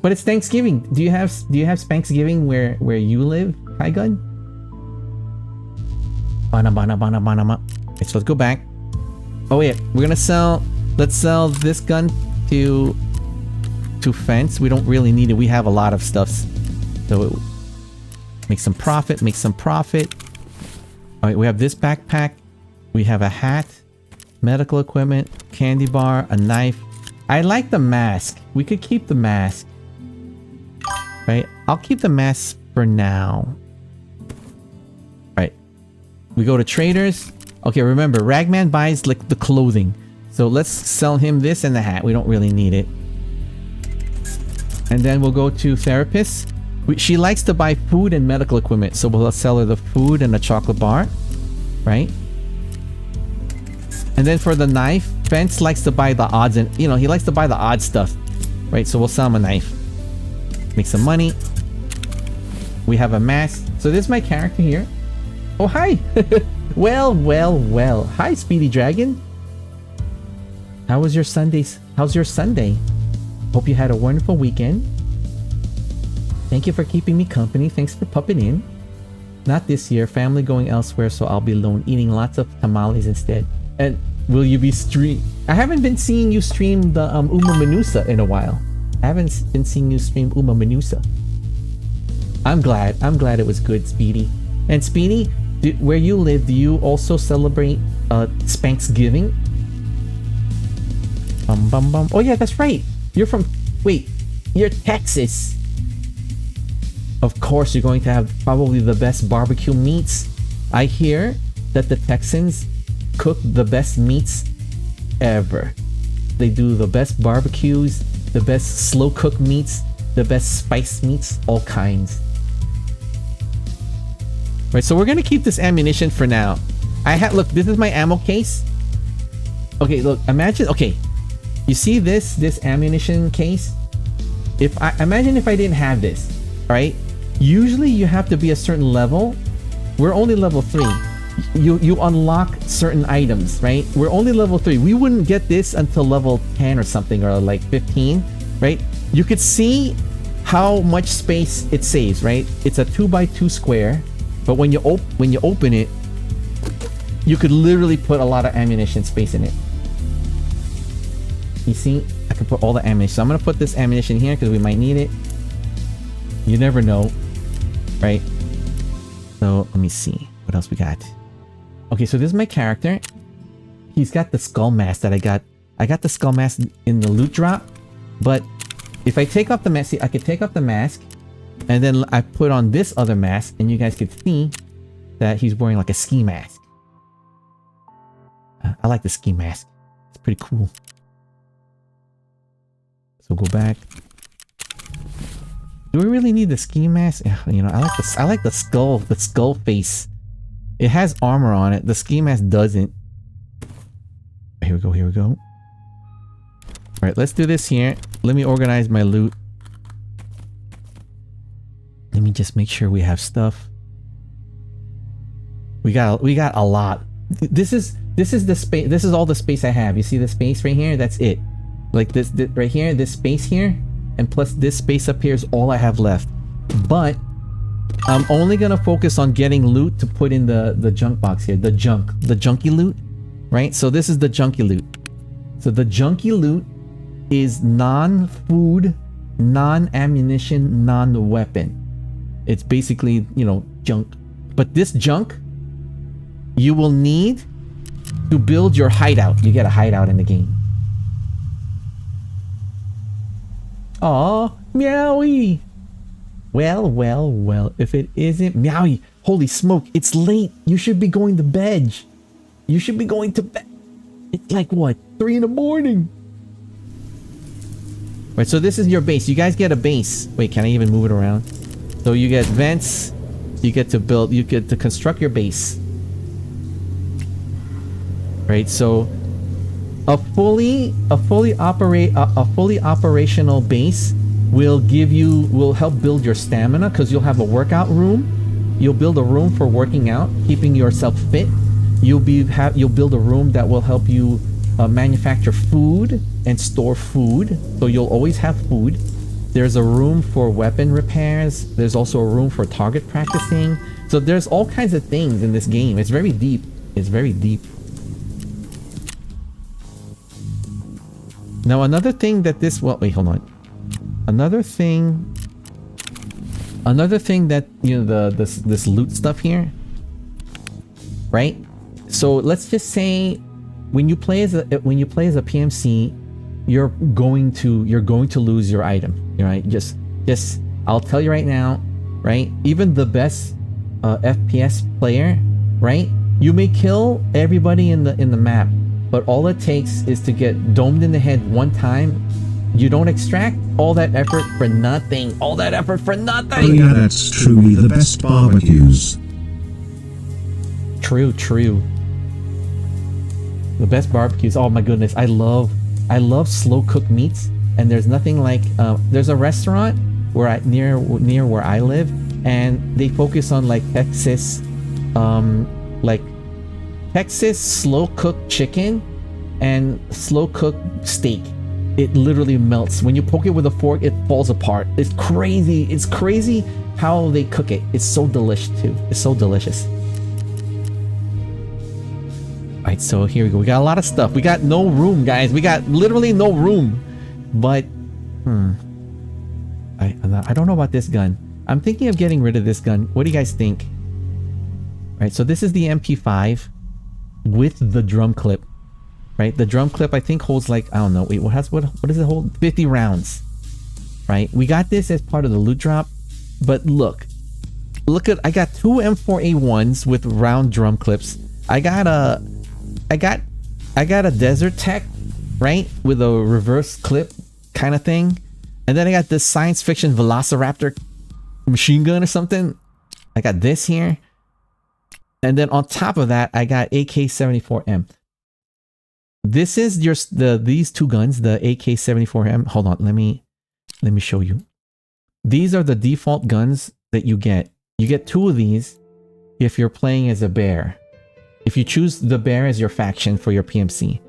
But it's Thanksgiving. Do you have Thanksgiving where you live, Kai Gun? Okay, so let's go back. Oh yeah, we're gonna sell. Let's sell this gun to Fence. We don't really need it. We have a lot of stuff, so make some profit. Make some profit. All right, we have this backpack. We have a hat, medical equipment, candy bar, a knife. I like the mask. We could keep the mask. Right, I'll keep the mask for now. Right, we go to traders. Okay, remember, Ragman buys like the clothing, so let's sell him this and the hat. We don't really need it. And then we'll go to therapist. She likes to buy food and medical equipment, so we'll sell her the food and a chocolate bar, right? And then for the knife, Fence likes to buy the odds, and you know, he likes to buy the odd stuff, right? So we'll sell him a knife. Make some money. We have a mask. So this is my character here. Oh, hi. Well. Hi, Speedy Dragon. How was your Sundays? How's your Sunday? Hope you had a wonderful weekend. Thank you for keeping me company. Thanks for popping in. Not this year. Family going elsewhere, so I'll be alone eating lots of tamales instead. And will you be stream? I haven't been seeing you stream the Uma Menusa in a while. I haven't been seeing you stream Uma Menusa. I'm glad it was good, Speedy. And Speedy, where you live, do you also celebrate Spanksgiving? Oh yeah, that's right. You're from... Wait, you're Texas. Of course, you're going to have probably the best barbecue meats. I hear that the Texans cook the best meats ever. They do the best barbecues, the best slow cooked meats, the best spiced meats, all kinds. Right, so we're gonna keep this ammunition for now. Look, this is my ammo case. Okay, look, imagine, okay, you see this ammunition case? Imagine if I didn't have this, all right? Usually you have to be a certain level. We're only level 3. You unlock certain items, right? We're only level 3. We wouldn't get this until level 10 or something, or like 15, right? You could see how much space it saves, right? It's a 2x2 square, but when you open it, you could literally put a lot of ammunition space in it. You see, I can put all the ammunition. So I'm gonna put this ammunition here because we might need it. You never know, right? So let me see what else we got. Okay, so this is my character. He's got the skull mask that I got. I got the skull mask in the loot drop, but if I take off the mask, see, I could take off the mask, and then I put on this other mask, and you guys could see that he's wearing like a ski mask. I like the ski mask. It's pretty cool. So go back. Do we really need the ski mask? You know, I like the skull face. It has armor on it. The ski mask doesn't. Here we go. All right, let's do this here. Let me organize my loot. Let me just make sure we have stuff. We got a lot. This is the space. This is all the space I have. You see the space right here? That's it. Like this right here, this space here, and plus this space up here is all I have left. But I'm only gonna focus on getting loot to put in the junk box here. The junky loot, right? So this is the junky loot. So the junky loot is non-food, non-ammunition, non-weapon. It's basically, you know, junk. But this junk you will need to build your hideout. You get a hideout in the game. Aw, Meowie! Well, if it isn't Meowie, holy smoke, it's late. You should be going to bed. You should be going to bed. It's like, what, 3 in the morning? Right, so this is your base. You guys get a base. Wait, can I even move it around? So you get vents. You get to build, you get to construct your base. Right, so a fully operational base will help build your stamina, because you'll have a workout room. You'll build a room for working out, keeping yourself fit. You'll build a room that will help you manufacture food and store food, so you'll always have food. There's a room for weapon repairs. There's also a room for target practicing. So there's all kinds of things in this game. It's very deep. It's very deep. Now another thing that this, well, wait, hold on. Another thing that, you know, this loot stuff here, right? So let's just say when you play as a PMC, you're going to lose your item, right? Just I'll tell you right now, right? Even the best FPS player, right? You may kill everybody in the map, but all it takes is to get domed in the head one time. You don't extract all that effort for nothing. All that effort for nothing. Oh yeah, that's truly the best barbecues. True. The best barbecues. Oh my goodness, I love slow cooked meats. And there's nothing like there's a restaurant near where I live, and they focus on like Texas slow cooked chicken and slow cooked steak. It literally melts. When you poke it with a fork, it falls apart. It's crazy. It's crazy how they cook it. It's so delicious too. It's so delicious. Alright, so here we go. We got a lot of stuff. We got no room, guys. We got literally no room. But I don't know about this gun. I'm thinking of getting rid of this gun. What do you guys think? right? So this is the MP5 with the drum clip, right? The drum clip I think holds like, I don't know, wait, what does it hold? 50 rounds, right? We got this as part of the loot drop, but look at, I got 2 M4A1s with round drum clips. I got a Desert Tech, right, with a reverse clip kind of thing, and then I got this science fiction Velociraptor machine gun or something. I got this here, and then on top of that I got AK-74M. This is these 2 guns, the AK-74M. Hold on, let me show you. These are the default guns that you get. You get 2 of these if you're playing as a bear. If you choose the bear as your faction for your PMC.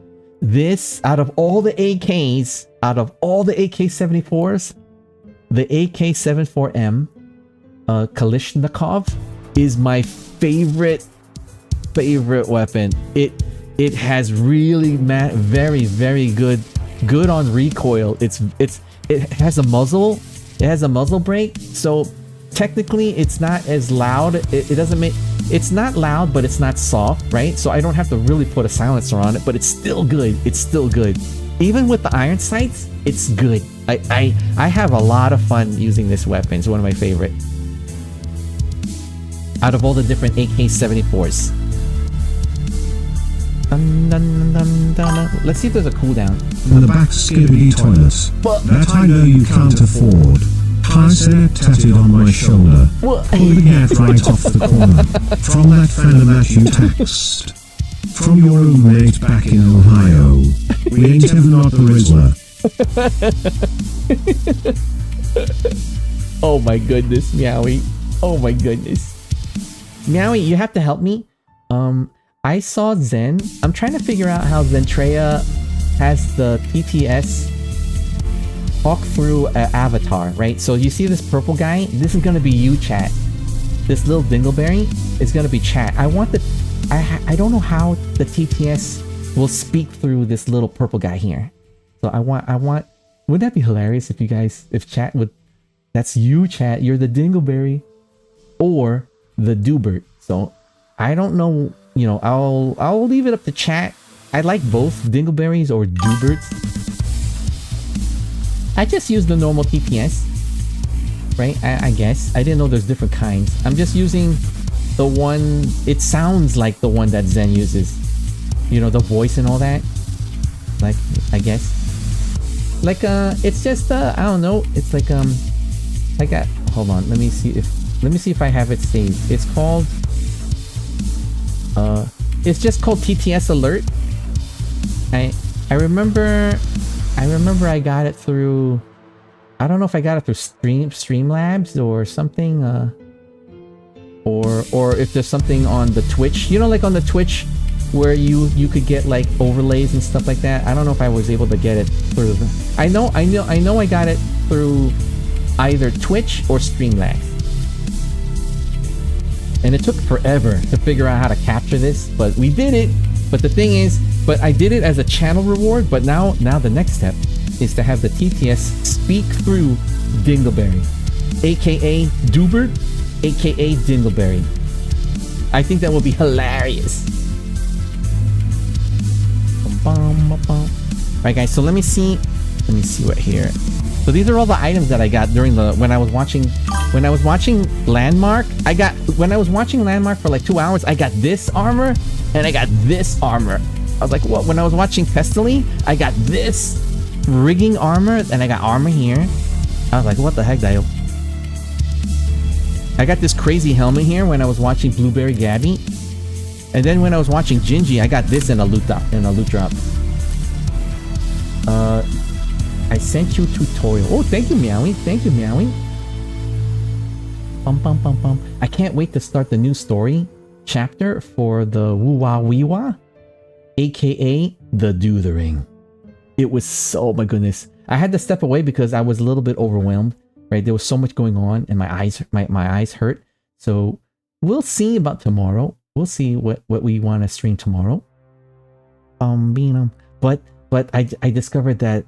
This, out of all the AKs, out of all the AK-74s, the AK-74M Kalashnikov is my favorite weapon. It has really very good on recoil. It has a muzzle. It has a muzzle brake, so technically it's not as loud. It doesn't make, it's not loud, but it's not soft, right? So I don't have to really put a silencer on it, but it's still good. It's still good. Even with the iron sights, it's good. I have a lot of fun using this weapon. It's one of my favorite out of all the different AK-74s. Let's see if there's a cooldown. In the back skibidi toilet. That I know you can't afford. Hycenet tattooed on my shoulder. Pulling out right off the corner. From that phantom that you text. From your roommate back in Ohio. We ain't ever not the Rizzler. Oh my goodness, Meowie. Oh my goodness. Meowie, you have to help me. I saw Zen. I'm trying to figure out how Zentreya has the TTS walk through avatar, right? So you see this purple guy? This is gonna be you, chat. This little dingleberry is gonna be chat. I want the... I don't know how the TTS will speak through this little purple guy here. So I want... Wouldn't that be hilarious if you guys... If chat would... That's you, chat. You're the dingleberry. Or the Dubert. So I don't know... You know, I'll leave it up to chat. I like both dingleberries or Duberts. I just use the normal TTS, right? I guess. I didn't know there's different kinds. I'm just using the one... It sounds like the one that Zen uses. You know, the voice and all that. Like, I guess. Like, it's just, I don't know. It's like, I got... Hold on, let me see if I have it saved. It's called... It's just called TTS Alert. I remember I got it through... I don't know if I got it through Streamlabs or something, or if there's something on the Twitch. You know, like on the Twitch where you could get like overlays and stuff like that. I don't know if I was able to get it through the... I know I got it through either Twitch or Streamlabs. And it took forever to figure out how to capture this, but we did it. But the thing is, but I did it as a channel reward, but now the next step is to have the TTS speak through Dingleberry, aka Dubert, aka Dingleberry. I think that will be hilarious. Alright guys, so let me see what here. So these are all the items that I got during the... When I was watching Landmark, when I was watching Landmark for like 2 hours, I got this armor, and I got this armor. I was like, what? When I was watching Pestily, I got this rigging armor, and I got armor here. I was like, what the heck, Dio? I got this crazy helmet here when I was watching Blueberry Gabby. And then when I was watching Gingy, I got this in a loot drop. I sent you tutorial. Oh, thank you, Meowie. Thank you, Meowie. I can't wait to start the new story chapter for the Woo-Wah-Wee-Wah, aka the Doothering. It was so... my goodness. I had to step away because I was a little bit overwhelmed, right? There was so much going on and my eyes hurt. So we'll see about tomorrow. We'll see what we want to stream tomorrow. But I discovered that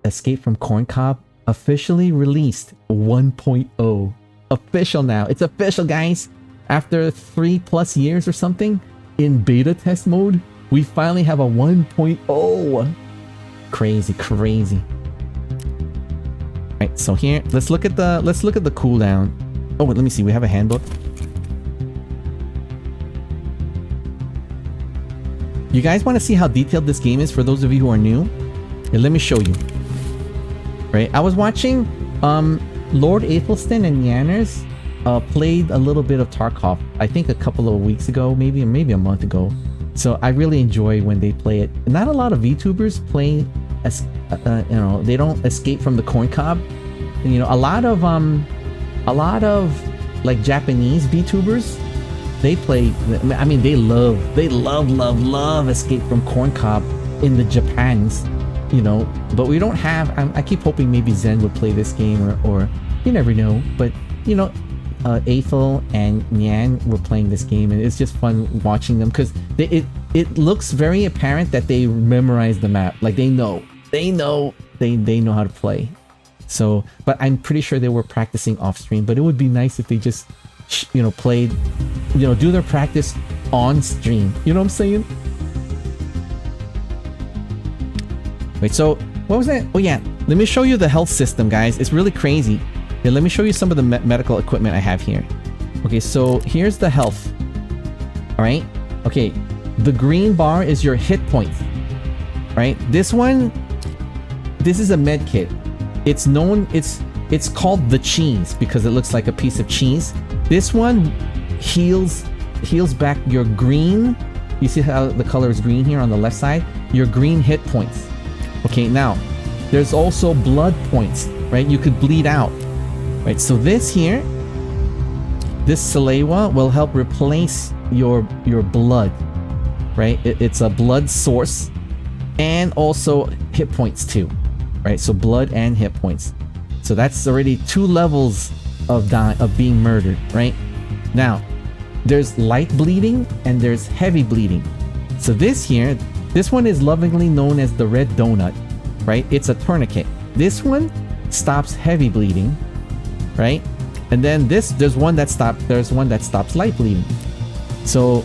Escape from Corncob officially released 1.0. Official now. It's official, guys. after 3+ years or something in beta test mode, we finally have a 1.0. Crazy, crazy. Alright, so here, let's look at the cooldown. Oh, let me see, we have a handbook. You guys want to see how detailed this game is for those of you who are new? Here, let me show you. Right, I was watching Lord Athelstan and Yanners played a little bit of Tarkov, I think a couple of weeks ago, maybe a month ago. So I really enjoy when they play it. Not a lot of VTubers play as you know, they don't escape from the corn cob. And, you know, a lot of like Japanese VTubers, they play, I mean, they love escape from corn cob in the Japans, you know. But we don't have, I keep hoping maybe Zen would play this game, or you never know. But you know, Aethel and Nyan were playing this game, and it's just fun watching them, because it looks very apparent that they memorize the map. Like they know how to play. So, but I'm pretty sure they were practicing off stream. But it would be nice if they just, you know, played, you know, do their practice on stream. You know what I'm saying? Wait, so what was that? Oh yeah, let me show you the health system, guys. It's really crazy. Yeah, let me show you some of the medical equipment I have here. Okay, so here's the health. All right. Okay, the green bar is your hit points. Right. This one, this is a med kit. It's known. It's called the cheese because it looks like a piece of cheese. This one heals back your green. You see how the color is green here on the left side? Your green hit points. Okay, now there's also blood points, right? You could bleed out, right? So this here, this Salewa will help replace your blood, right? It's a blood source, and also hit points too, right? So blood and hit points. So that's already 2 levels of being murdered, right? Now, there's light bleeding and there's heavy bleeding. So this one is lovingly known as the red donut, right? It's a tourniquet. This one stops heavy bleeding, right? And then there's one that stops light bleeding. So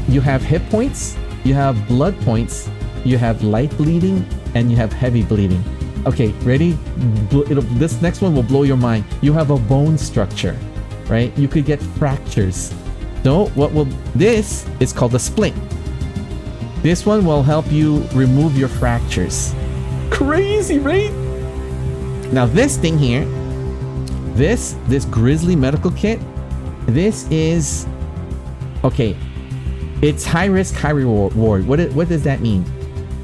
you have hit points, you have blood points, you have light bleeding, and you have heavy bleeding. Okay, ready? This next one will blow your mind. You have a bone structure, right? You could get fractures. So this is called a splint. This one will help you remove your fractures. Crazy, right? Now this thing here, this Grizzly medical kit, this is, okay, it's high risk, high reward. What does that mean?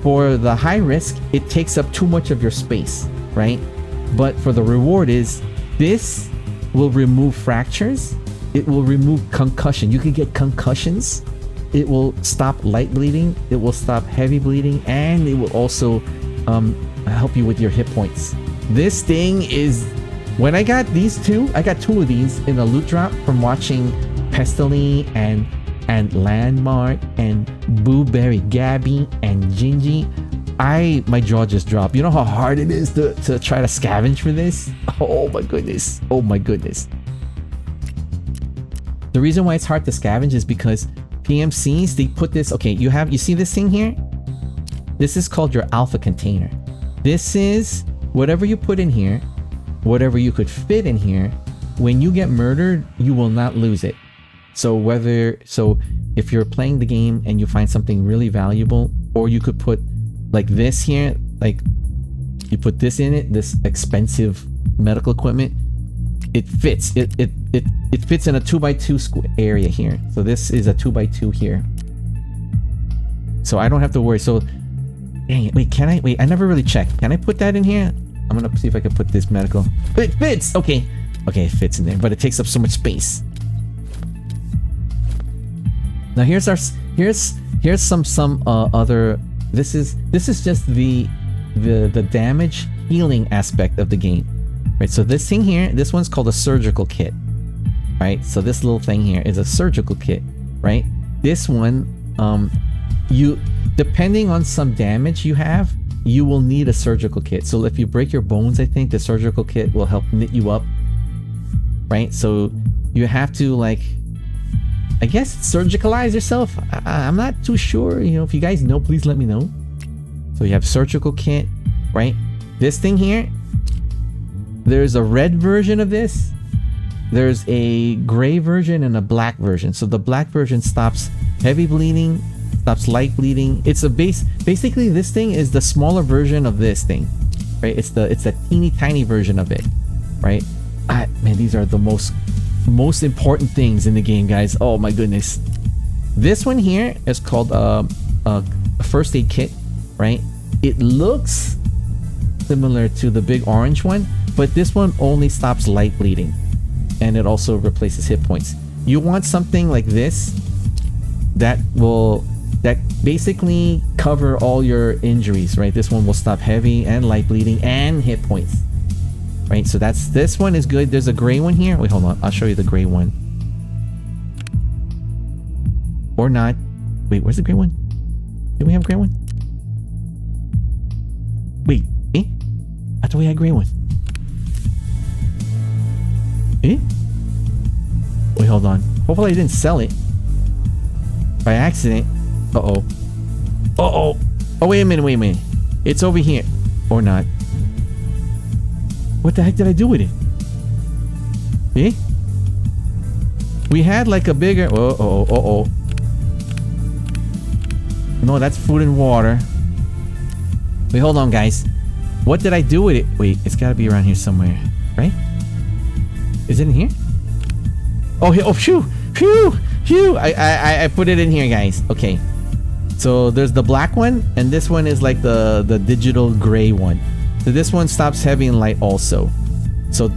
For the high risk, it takes up too much of your space, right? But for the reward is, this will remove fractures. It will remove concussion. You can get concussions. It will stop light bleeding. It will stop heavy bleeding, and it will also help you with your hit points. This thing is, when I got these two, I got 2 of these in a loot drop from watching Pestily and Landmark and Booberry Gabby and Gingy. My jaw just dropped. You know how hard it is to try to scavenge for this? Oh my goodness. Oh my goodness. The reason why it's hard to scavenge is because PMCs, they put this, okay, you see this thing here? This is called your alpha container. This is whatever you put in here, whatever you could fit in here, when you get murdered, you will not lose it. So if you're playing the game and you find something really valuable, or you could put like this here, like you put this in it, this expensive medical equipment, it fits. It fits in a 2x2 area here. So this is a 2x2 here. So I don't have to worry. So, dang it, wait, I never really checked. Can I put that in here? I'm gonna see if I can put this medical. It fits! Okay, it fits in there, but it takes up so much space. Now here's some other. This is just the damage healing aspect of the game, right? So this thing here, this one's called a surgical kit, right? So this little thing here is a surgical kit, right? This one, you, depending on some damage you have, you will need a surgical kit. So if you break your bones, I think the surgical kit will help knit you up, right? So you have to, like, I guess surgicalize yourself. I'm not too sure. You know, if you guys know, please let me know. So you have surgical kit, right? This thing here, there's a red version of this. There's a gray version and a black version. So the black version stops heavy bleeding, stops light bleeding. It's a basically this thing is the smaller version of this thing, right? It's a teeny tiny version of it, right? Man, these are the most important things in the game, guys. Oh my goodness. This one here is called a first aid kit, right? It looks similar to the big orange one, but this one only stops light bleeding, and it also replaces hit points. You want something like this that basically cover all your injuries, right? This one will stop heavy and light bleeding and hit points, right? So this one is good. There's a gray one here. Wait, hold on, I'll show you the gray one. Or not. Wait, where's the gray one? Did we have a gray one? Wait, I thought we had a gray one. Wait, hold on. Hopefully I didn't sell it by accident. Uh-oh. Uh-oh. Oh, wait a minute. It's over here. Or not. What the heck did I do with it? We had like a bigger... Uh-oh. No, that's food and water. Wait, hold on, guys. What did I do with it? Wait, it's gotta be around here somewhere, right? Is it in here? Oh, here. Oh, phew. I put it in here, guys. Okay. So there's the black one, and this one is like the digital gray one. So this one stops heavy and light also. So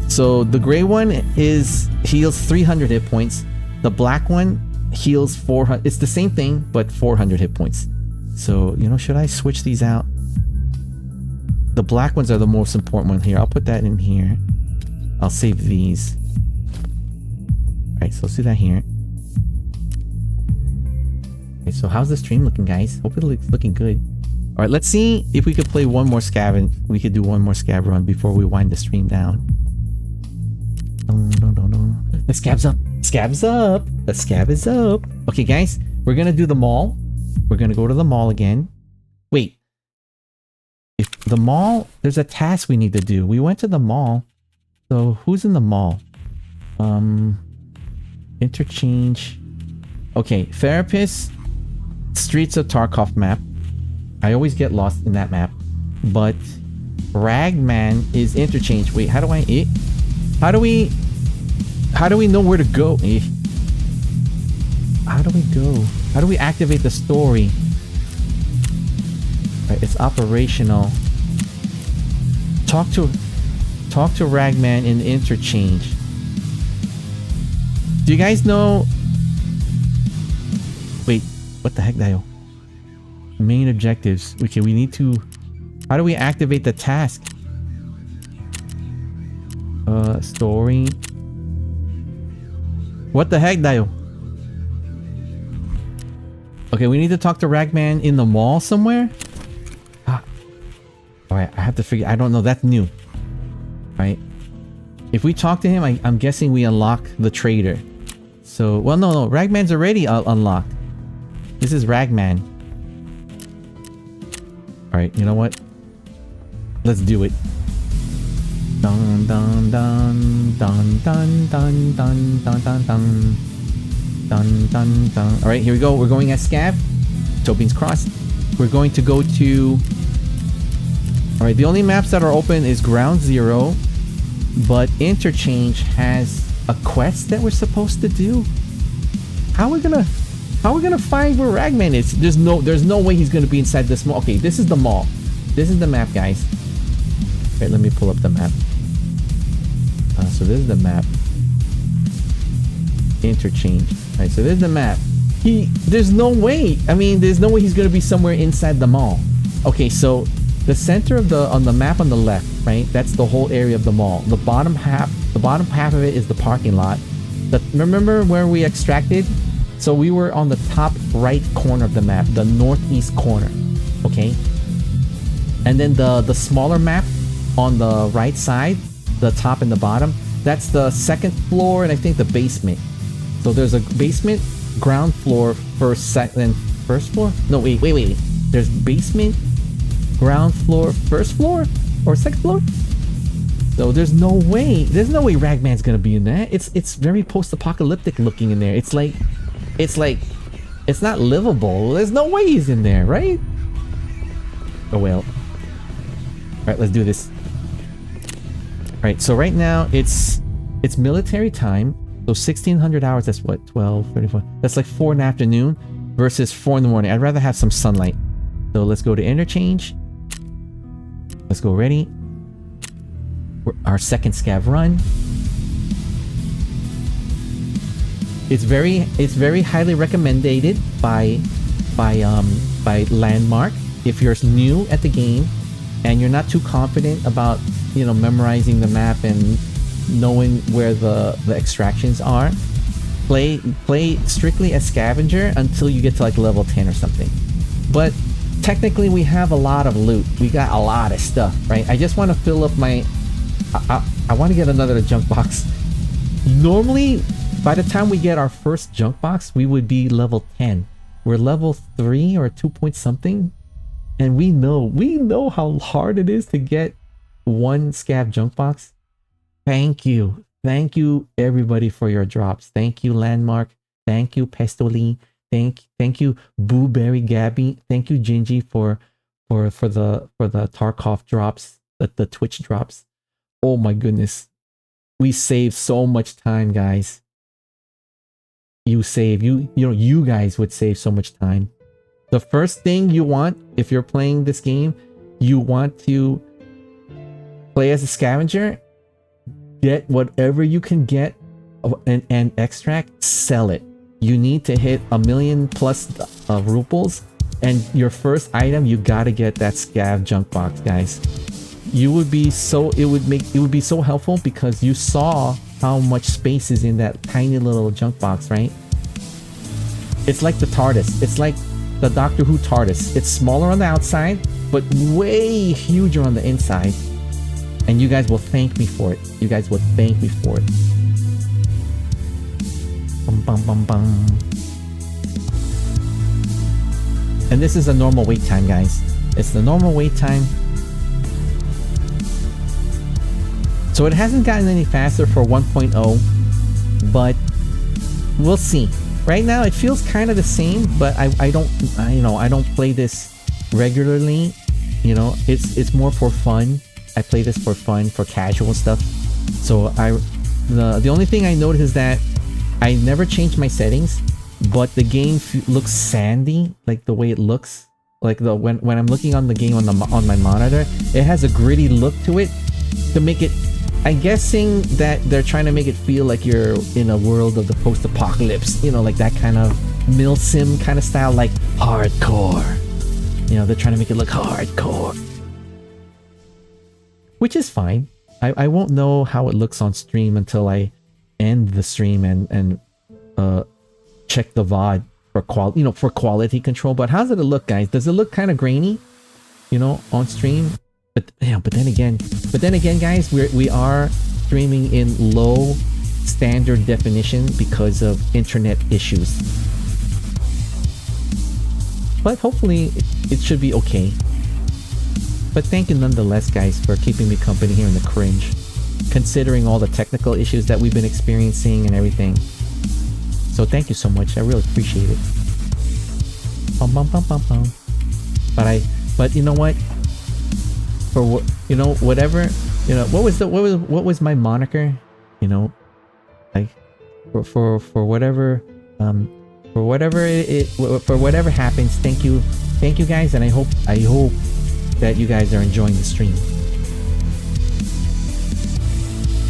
the gray one heals 300 hit points. The black one heals 400. It's the same thing, but 400 hit points. So, you know, should I switch these out? The black ones are the most important one here. I'll put that in here. I'll save these. Alright, so let's do that here. Okay, so how's the stream looking, guys? Hope it's looking good. Alright, let's see if we could play one more scav, and we could do one more scav run before we wind the stream down. The scav's up. Scav's up. The scav is up. Okay, guys, we're gonna do the mall. We're gonna go to the mall again. Wait. If the mall, there's a task we need to do. We went to the mall. So who's in the mall? Interchange. Okay, therapist. Streets of Tarkov map. I always get lost in that map. But Ragman is interchange. Wait, how do I... How do we know where to go? How do we go? How do we activate the story? Right, it's operational. Talk to Ragman in interchange. Do you guys know... Wait, what the heck, Dio? Main objectives. Okay, we need to... How do we activate the task? Story. What the heck, Dio? Okay, we need to talk to Ragman in the mall somewhere? Alright, I have to figure... I don't know, that's new. Right? If we talk to him, I'm guessing we unlock the trader. So, well, no, Ragman's already unlocked. This is Ragman. Alright, you know what? Let's do it. Dun dun dun dun dun dun dun dun dun dun dun dun dun. Alright, here we go. We're going as Scav. Tobin's crossed. We're going to go to... Alright, the only maps that are open is Ground Zero, but Interchange has a quest that we're supposed to do. How are we gonna find where Ragman is? There's no way he's gonna be inside this mall. Okay, this is the mall. This is the map, guys. Wait, let me pull up the map. So this is the map. Interchange. Alright, so there's the map. There's no way. I mean, there's no way he's gonna be somewhere inside the mall. Okay, so the center of on the map on the left, right? That's the whole area of the mall. The bottom half of it is the parking lot. Remember where we extracted? So we were on the top right corner of the map, the northeast corner. Okay. And then the smaller map on the right side, the top and the bottom, that's the second floor and I think the basement. So there's a basement, ground floor, first, second, first floor? No, wait. There's basement, ground floor, first floor, or second floor? So there's no way Ragman's gonna be in there. It's very post-apocalyptic looking in there. It's like it's not livable. There's no way he's in there, right? Oh well. Alright, let's do this. Alright, so right now it's military time. So 1600 hours, that's what, 12, 34. That's like 4 in the afternoon versus 4 in the morning. I'd rather have some sunlight. So let's go to interchange. Let's go ready. Our second scav run. It's very highly recommended by Landmark. If you're new at the game and you're not too confident about, you know, memorizing the map and knowing where the extractions are, play strictly as scavenger until you get to like level 10 or something. But technically we have a lot of loot. We got a lot of stuff, right? I just want to fill up my I want to get another junk box. Normally, by the time we get our first junk box, we would be level 10. We're level 3 or 2 point something. And we know how hard it is to get one scav junk box. Thank you. Thank you everybody for your drops. Thank you Landmark. Thank you Pestoli. Thank you Booberry Gabby. Thank you Gingy for the Tarkov drops, the Twitch drops. Oh my goodness. We save so much time, guys. You guys would save so much time. The first thing you want, if you're playing this game, you want to play as a scavenger, get whatever you can get and extract, sell it. You need to hit 1 million plus rubles, and your first item, you gotta get that scav junk box, guys. It would be so helpful because you saw how much space is in that tiny little junk box, right? It's like the TARDIS. It's like the Doctor Who TARDIS. It's smaller on the outside, but way huger on the inside. And you guys will thank me for it. You guys will thank me for it. Bum, bum, bum, bum. And this is a normal wait time, guys. It's the normal wait time. So it hasn't gotten any faster for 1.0, but we'll see. Right now it feels kind of the same, but I don't play this regularly. You know, it's more for fun. I play this for fun, for casual stuff. So the only thing I noticed is that I never changed my settings, but the game looks sandy, like the way it looks. Like when I'm looking on the game on my monitor, it has a gritty look to it to make it. I'm guessing that they're trying to make it feel like you're in a world of the post-apocalypse, you know, like that kind of milsim kind of style, like hardcore. You know, they're trying to make it look hardcore. Which is fine. I won't know how it looks on stream until I end the stream and check the VOD for quality control. But how's it look, guys? Does it look kind of grainy, you know, on stream? But yeah, but then again, guys, we are streaming in low standard definition because of internet issues. But hopefully it should be okay. But thank you nonetheless, guys, for keeping me company here in the cringe, considering all the technical issues that we've been experiencing and everything. So thank you so much. I really appreciate it. Bum, bum, bum, bum, bum. But you know what? For you know, whatever, you know, what was my moniker? You know, like for whatever for whatever happens. Thank you guys, and I hope that you guys are enjoying the stream.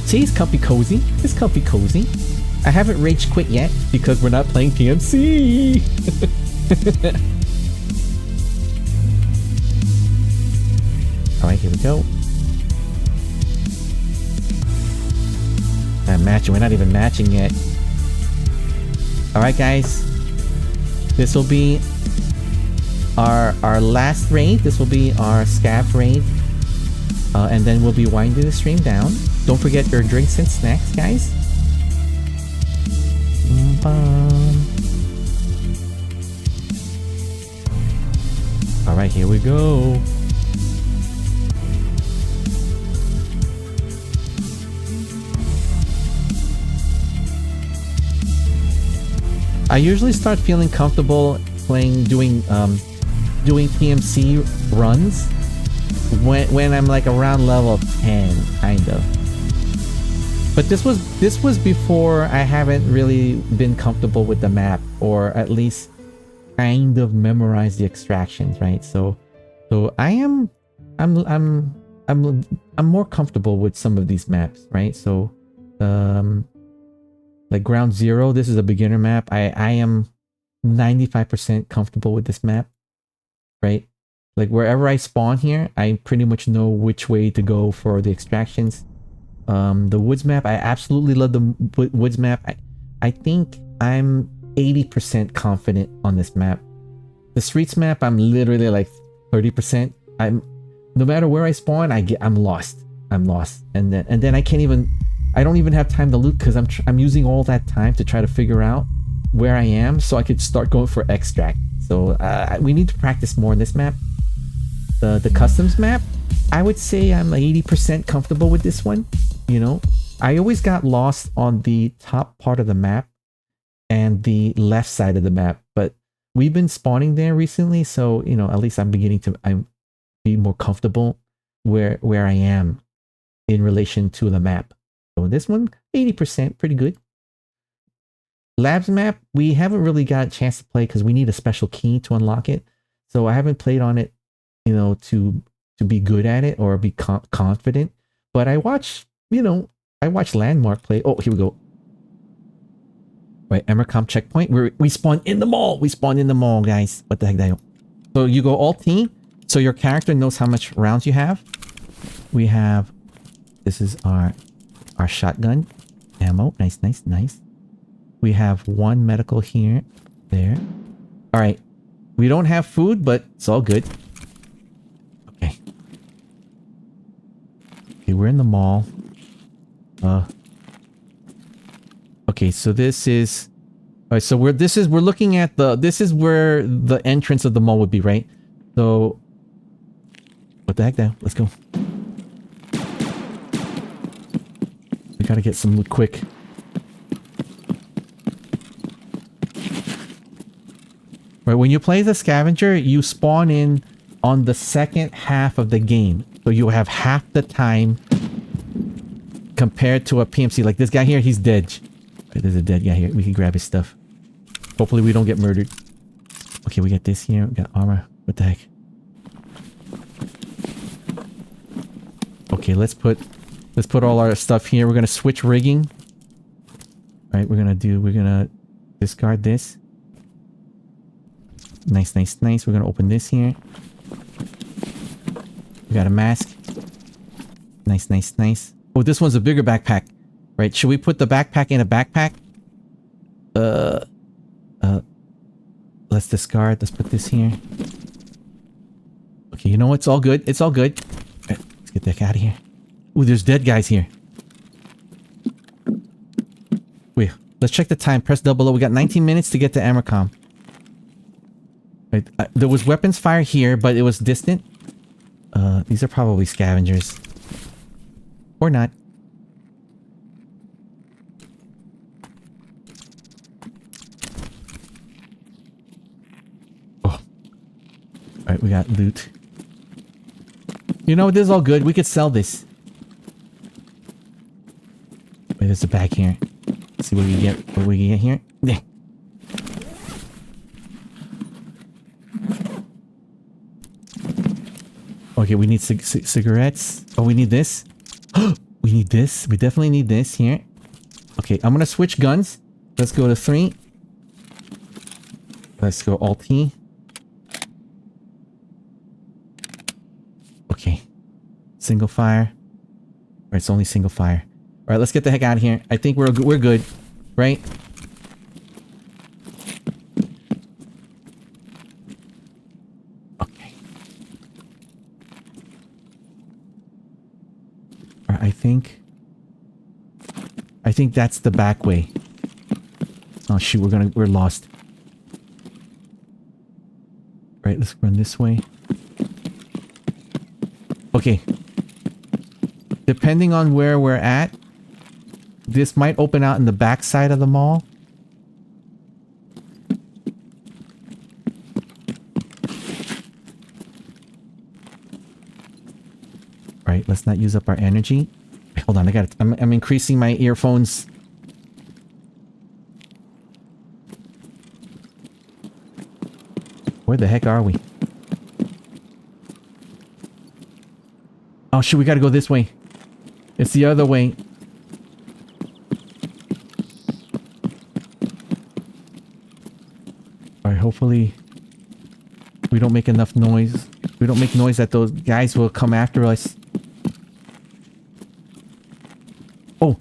See, it's comfy cozy. It's comfy cozy. I haven't rage quit yet because we're not playing TMC. Alright, here we go. I'm matching. We're not even matching yet. Alright, guys. This will be our last raid. This will be our scav raid. And then we'll be winding the stream down. Don't forget your drinks and snacks, guys. Here we go. I usually start feeling comfortable doing PMC runs when I'm like around level 10, kind of. But this was before I haven't really been comfortable with the map, or at least kind of memorized the extractions, right? So I'm more comfortable with some of these maps, right? So like Ground Zero, this is a beginner map. I am 95% comfortable with this map, right? Like wherever I spawn here, I pretty much know which way to go for the extractions. The woods map, I absolutely love the woods map. I think I'm 80% confident on this map. The streets map, I'm literally like 30%. No matter where I spawn, I'm lost. I'm lost, and then I don't even have time to loot because I'm using all that time to try to figure out where I am so I could start going for extract. So we need to practice more on this map. The customs map, I would say I'm 80% comfortable with this one. You know, I always got lost on the top part of the map and the left side of the map, but we've been spawning there recently, so you know, at least I'm beginning to be more comfortable where I am in relation to the map. So this one, 80%, pretty good. Labs map, we haven't really got a chance to play because we need a special key to unlock it. So I haven't played on it, you know, to be good at it or be confident. But I watch Landmark play. Oh, here we go. Right, Emercom checkpoint. We spawn in the mall. We spawn in the mall, guys. What the heck, that? So you go Alt T, so your character knows how much rounds you have. We have, this is our shotgun ammo. Nice, nice, nice. We have one medical here, there. All right, we don't have food, but it's all good. Okay. Okay, we're in the mall. Okay, so this is, all right, so we're looking at this is where the entrance of the mall would be, right? So what the heck now? Let's go. We gotta get some loot quick. Right, when you play the scavenger, you spawn in on the second half of the game. So you have half the time compared to a PMC. Like this guy here, he's dead. Right, there's a dead guy here. We can grab his stuff. Hopefully we don't get murdered. Okay, we got this here. We got armor. What the heck? Okay, let's put all our stuff here. We're gonna switch rigging. All right, we're gonna discard this. Nice, nice, nice. We're gonna open this here. We got a mask. Nice, nice, nice. Oh, this one's a bigger backpack. Right, should we put the backpack in a backpack? Let's discard. Let's put this here. Okay, you know what? It's all good. It's all good. Right, let's get the heck out of here. Ooh, there's dead guys here. Wait, let's check the time. Press double O. We got 19 minutes to get to Amercom. Right, there was weapons fire here, but it was distant. These are probably scavengers. Or not. Oh. Alright, we got loot. You know, this is all good. We could sell this. Wait, there's a bag here. Let's see what we get. What we can get here. Yeah. Okay, we need cigarettes. Oh, we need this. We need this. We definitely need this here. Okay, I'm gonna switch guns. Let's go to 3. Let's go Alt T. Okay. Single fire. All right, it's only single fire. All right, let's get the heck out of here. I think we're good, right? Okay. All right, I think that's the back way. Oh shoot, we're lost. Right, let's run this way. Okay. Depending on where we're at, this might open out in the back side of the mall. All right, let's not use up our energy. Wait, hold on, I'm increasing my earphones. Where the heck are we? Oh shoot, we gotta go this way. It's the other way. Alright, hopefully we don't make enough noise. We don't make noise that those guys will come after us. Oh,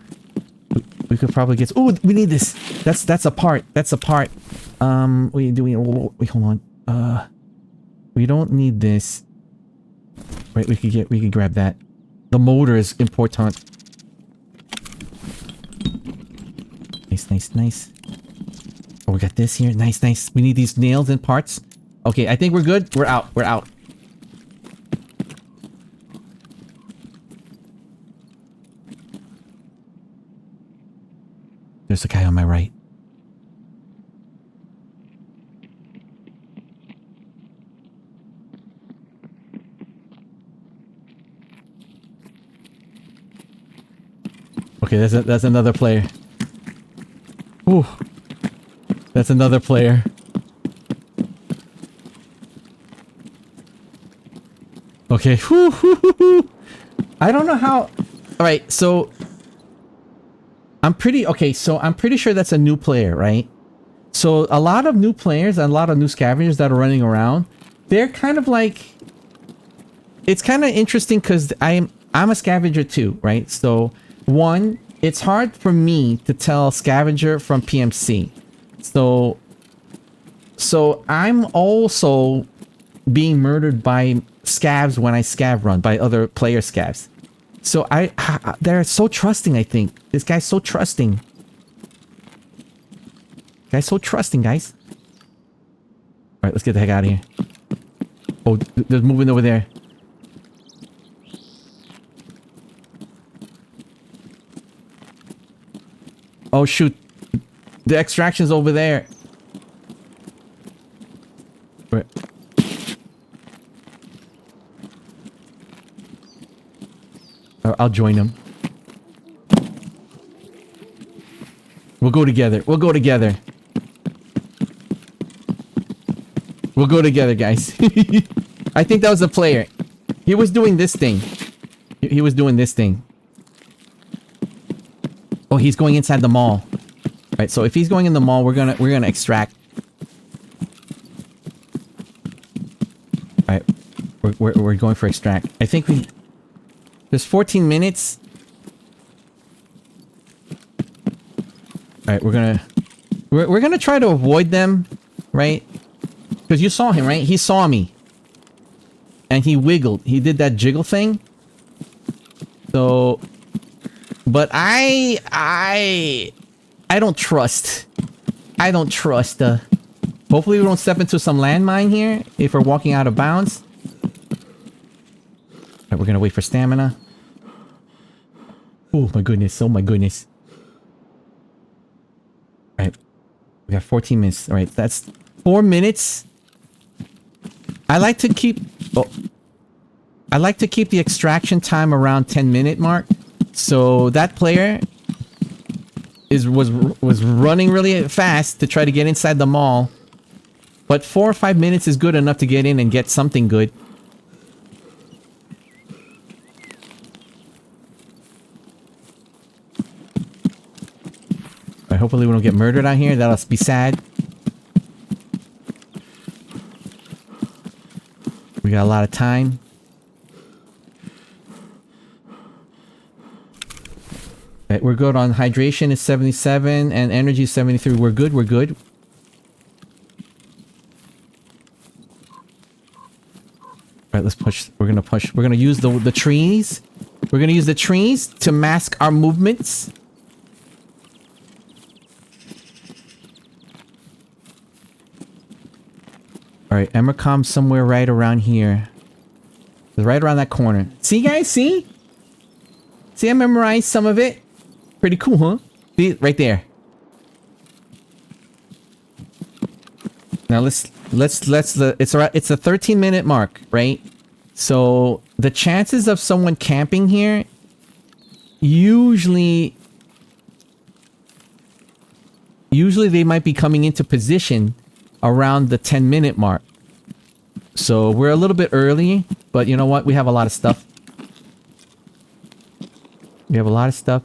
we could probably get... Oh, we need this. That's a part. That's a part. Wait, wait, hold on. We don't need this. Right, we could grab that. The motor is important. Nice, nice, nice. Oh, we got this here. Nice, nice. We need these nails and parts. Okay, I think we're good. We're out. We're out. There's a guy on my right. Okay, that's another player. Ooh. That's another player. Okay. I don't know how... Alright, so... I'm pretty sure that's a new player, right? So a lot of new players and a lot of new scavengers that are running around, they're kind of like... It's kind of interesting because I'm a scavenger too, right? So... One, it's hard for me to tell scavenger from PMC. So I'm also being murdered by scavs when I scav run, by other player scavs. So they're so trusting, I think. This guy's so trusting. Guy's so trusting, guys. Alright, let's get the heck out of here. Oh, they're moving over there. Oh shoot, the extraction's over there. Right. I'll join them. We'll go together. We'll go together. We'll go together, guys. I think that was a player. He was doing this thing. He was doing this thing. Oh, he's going inside the mall. Right, so if he's going in the mall, we're gonna extract. Alright. We're going for extract. I think there's 14 minutes. Alright, we're gonna try to avoid them, right? Because you saw him, right? He saw me. And he wiggled. He did that jiggle thing. So... But I don't trust. I don't trust. Hopefully we don't step into some landmine here if we're walking out of bounds. Alright, we're gonna wait for stamina. Oh my goodness, oh my goodness. Alright. We got 14 minutes. Alright, that's 4 minutes. I like to keep the extraction time around 10-minute mark. So that player was running really fast to try to get inside the mall. But 4 or 5 minutes is good enough to get in and get something good. Alright, hopefully we don't get murdered out here. That'll be sad. We got a lot of time. Right, we're good on hydration is 77 and energy is 73. We're good, we're good. Alright, let's push. We're gonna push. We're gonna use the trees. We're gonna use the trees to mask our movements. Alright, Emercom's somewhere right around here. It's right around that corner. See, guys? See? See, I memorized some of it. Pretty cool, huh? See, right there. Now let's it's a 13-minute mark, right? So the chances of someone camping here usually they might be coming into position around the 10-minute mark. So we're a little bit early, but you know what? We have a lot of stuff. We have a lot of stuff.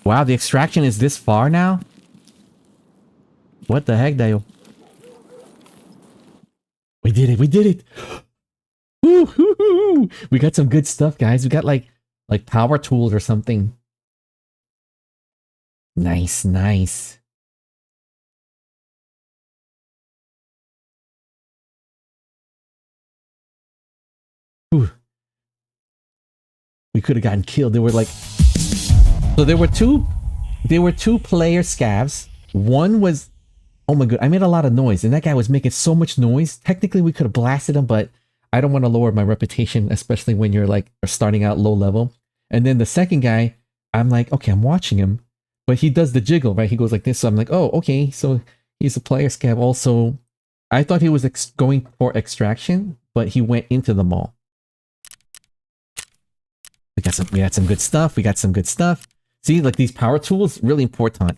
Wow, the extraction is this far now? What the heck, Dale? We did it, we did it! Woo-hoo-hoo! We got some good stuff, guys. We got like power tools or something. Nice, nice. Ooh. We could have gotten killed. They were like... So there were two player scavs. One was... Oh my god, I made a lot of noise, and that guy was making so much noise. Technically, we could have blasted him, but I don't want to lower my reputation, especially when you're like starting out low level. And then the second guy, I'm like, okay, I'm watching him, but he does the jiggle, right? He goes like this, so I'm like, oh, okay, so he's a player scav. Also, I thought he was going for extraction, but he went into the mall. We got some good stuff. We got some good stuff. See, like these power tools, really important. I'm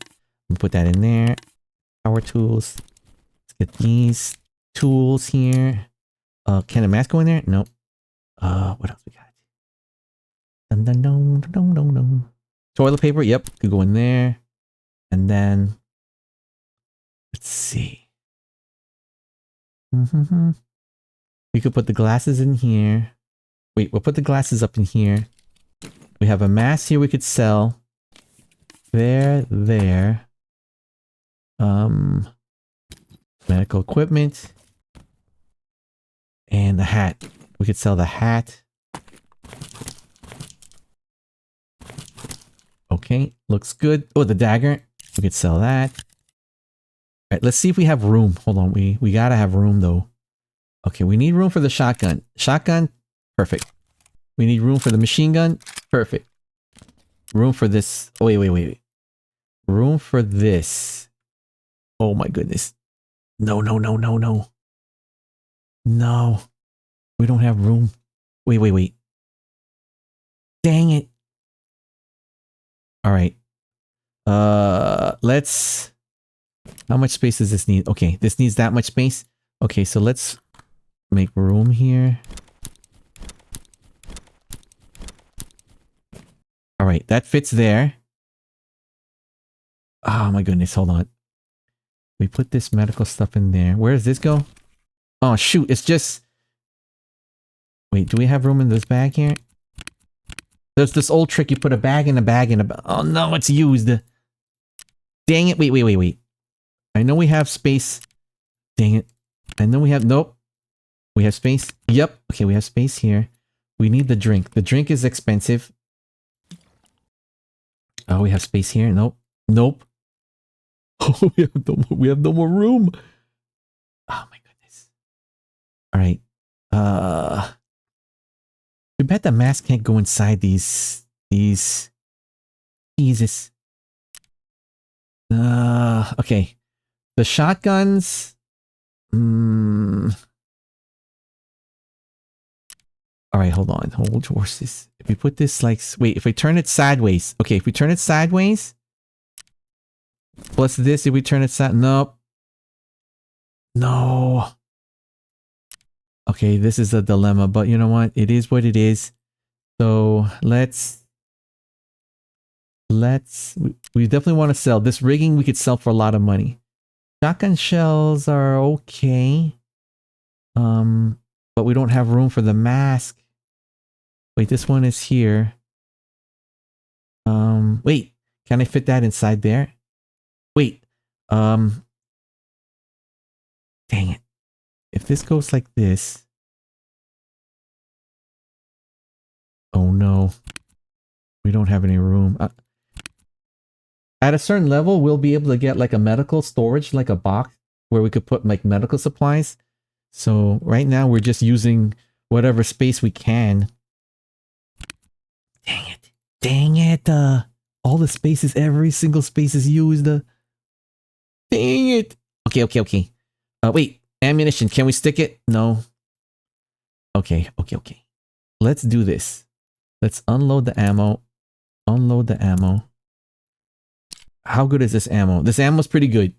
gonna put that in there. Power tools. Let's get these tools here. Can a mask go in there? Nope. What else we got? Dun, dun, dun, dun, dun, dun. Toilet paper, yep, could go in there. And then let's see. We could put the glasses in here. Wait, we'll put the glasses up in here. We have a mask here we could sell. There. Medical equipment. And the hat. We could sell the hat. Okay, looks good. Oh, the dagger. We could sell that. Alright, let's see if we have room. Hold on, we gotta have room though. Okay, we need room for the shotgun. Shotgun, perfect. We need room for the machine gun. Perfect. Room for this. Oh, wait. Room for this. Oh my goodness. No. No. We don't have room. Wait. Dang it. Alright. Let's... How much space does this need? Okay, this needs that much space. Okay, so let's make room here. Alright, that fits there. Oh my goodness, hold on. We put this medical stuff in there. Where does this go? Oh shoot, it's just... Wait, do we have room in this bag here? There's this old trick, you put a bag in a bag in a bag. Oh no, it's used. Dang it, wait. I know we have space. Dang it. I know we have... Nope. We have space. Yep. Okay, we have space here. We need the drink. The drink is expensive. Oh, we have space here. Nope. Oh, we have no more room. Oh my goodness. All right. Too bad the mask can't go inside these. Jesus. Okay. The shotguns. All right, hold on. Hold horses. If we put this like... Wait, if we turn it sideways. Okay, if we turn it sideways. Plus this, if we turn it side... Nope. No. Okay, this is a dilemma, but you know what? It is what it is. So let's... We definitely want to sell. This rigging we could sell for a lot of money. Shotgun shells are okay. But we don't have room for the mask. Wait, this one is here. Wait, can I fit that inside there? Wait, dang it. If this goes like this. Oh no. We don't have any room. At a certain level, we'll be able to get like a medical storage, like a box where we could put like medical supplies. So right now we're just using whatever space we can. Dang it. Dang it. All the spaces, every single space is used. Dang it. Okay. Wait. Ammunition. Can we stick it? No. Okay. Let's do this. Let's unload the ammo. Unload the ammo. How good is this ammo? This ammo's pretty good.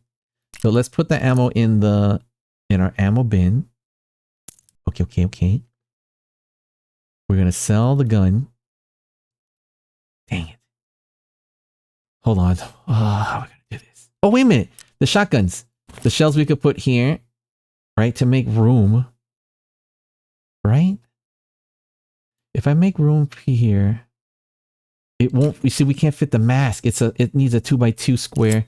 So let's put the ammo in our ammo bin. Okay. We're gonna sell the gun. Dang it. Hold on. How are we gonna do this? Oh, wait a minute. The shotguns. The shells we could put here, right? To make room. Right? If I make room here, it won't, you see, we can't fit the mask. It needs a 2x2 square.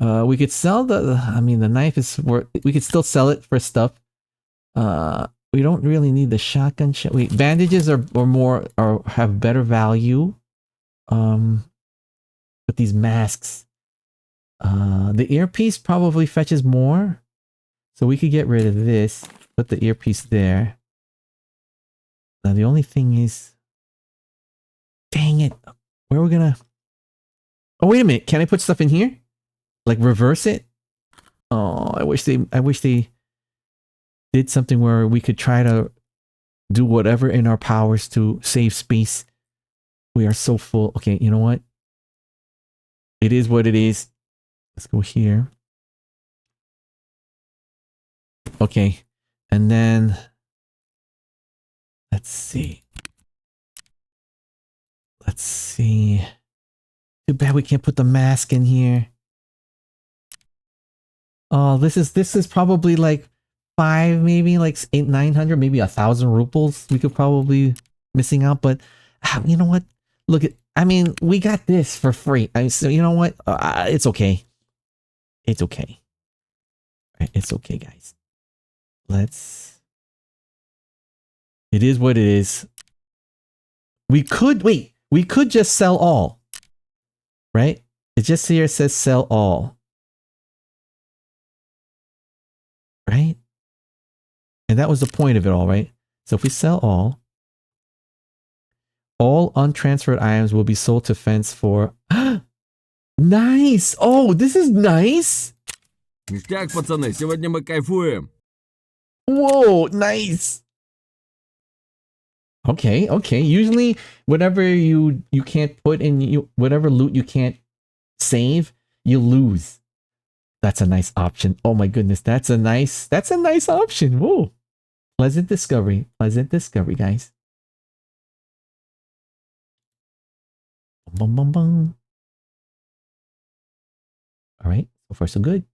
We could sell the knife is worth, we could still sell it for stuff. We don't really need the shotgun. Wait, bandages are have better value. But these masks, the earpiece probably fetches more. So we could get rid of this, put the earpiece there. Now the only thing is, dang it, where are we gonna, oh wait a minute, can I put stuff in here? Like reverse it? Oh, I wish they did something where we could try to do whatever in our powers to save space. We are so full. Okay, you know what? It is what it is. Let's go here. Okay. And then let's see. Too bad we can't put the mask in here. Oh, this is probably like 5, maybe like 800-900, maybe 1,000 rupees we could probably missing out, but you know what? Look at, we got this for free. So you know what? It's okay. It's okay. Right, it's okay, guys. It is what it is. We could just sell all. Right? It just here says sell all. Right? And that was the point of it all, right? So if we sell all untransferred items will be sold to Fence for... Nice! Oh, this is nice! Ништяк, пацаны, сегодня мы кайфуем. Whoa, nice! Okay. Usually, whatever you can't put in, whatever loot you can't save, you lose. That's a nice option. Oh my goodness, that's a nice option. Whoa. Pleasant discovery, guys. Bum. All right, so far so good.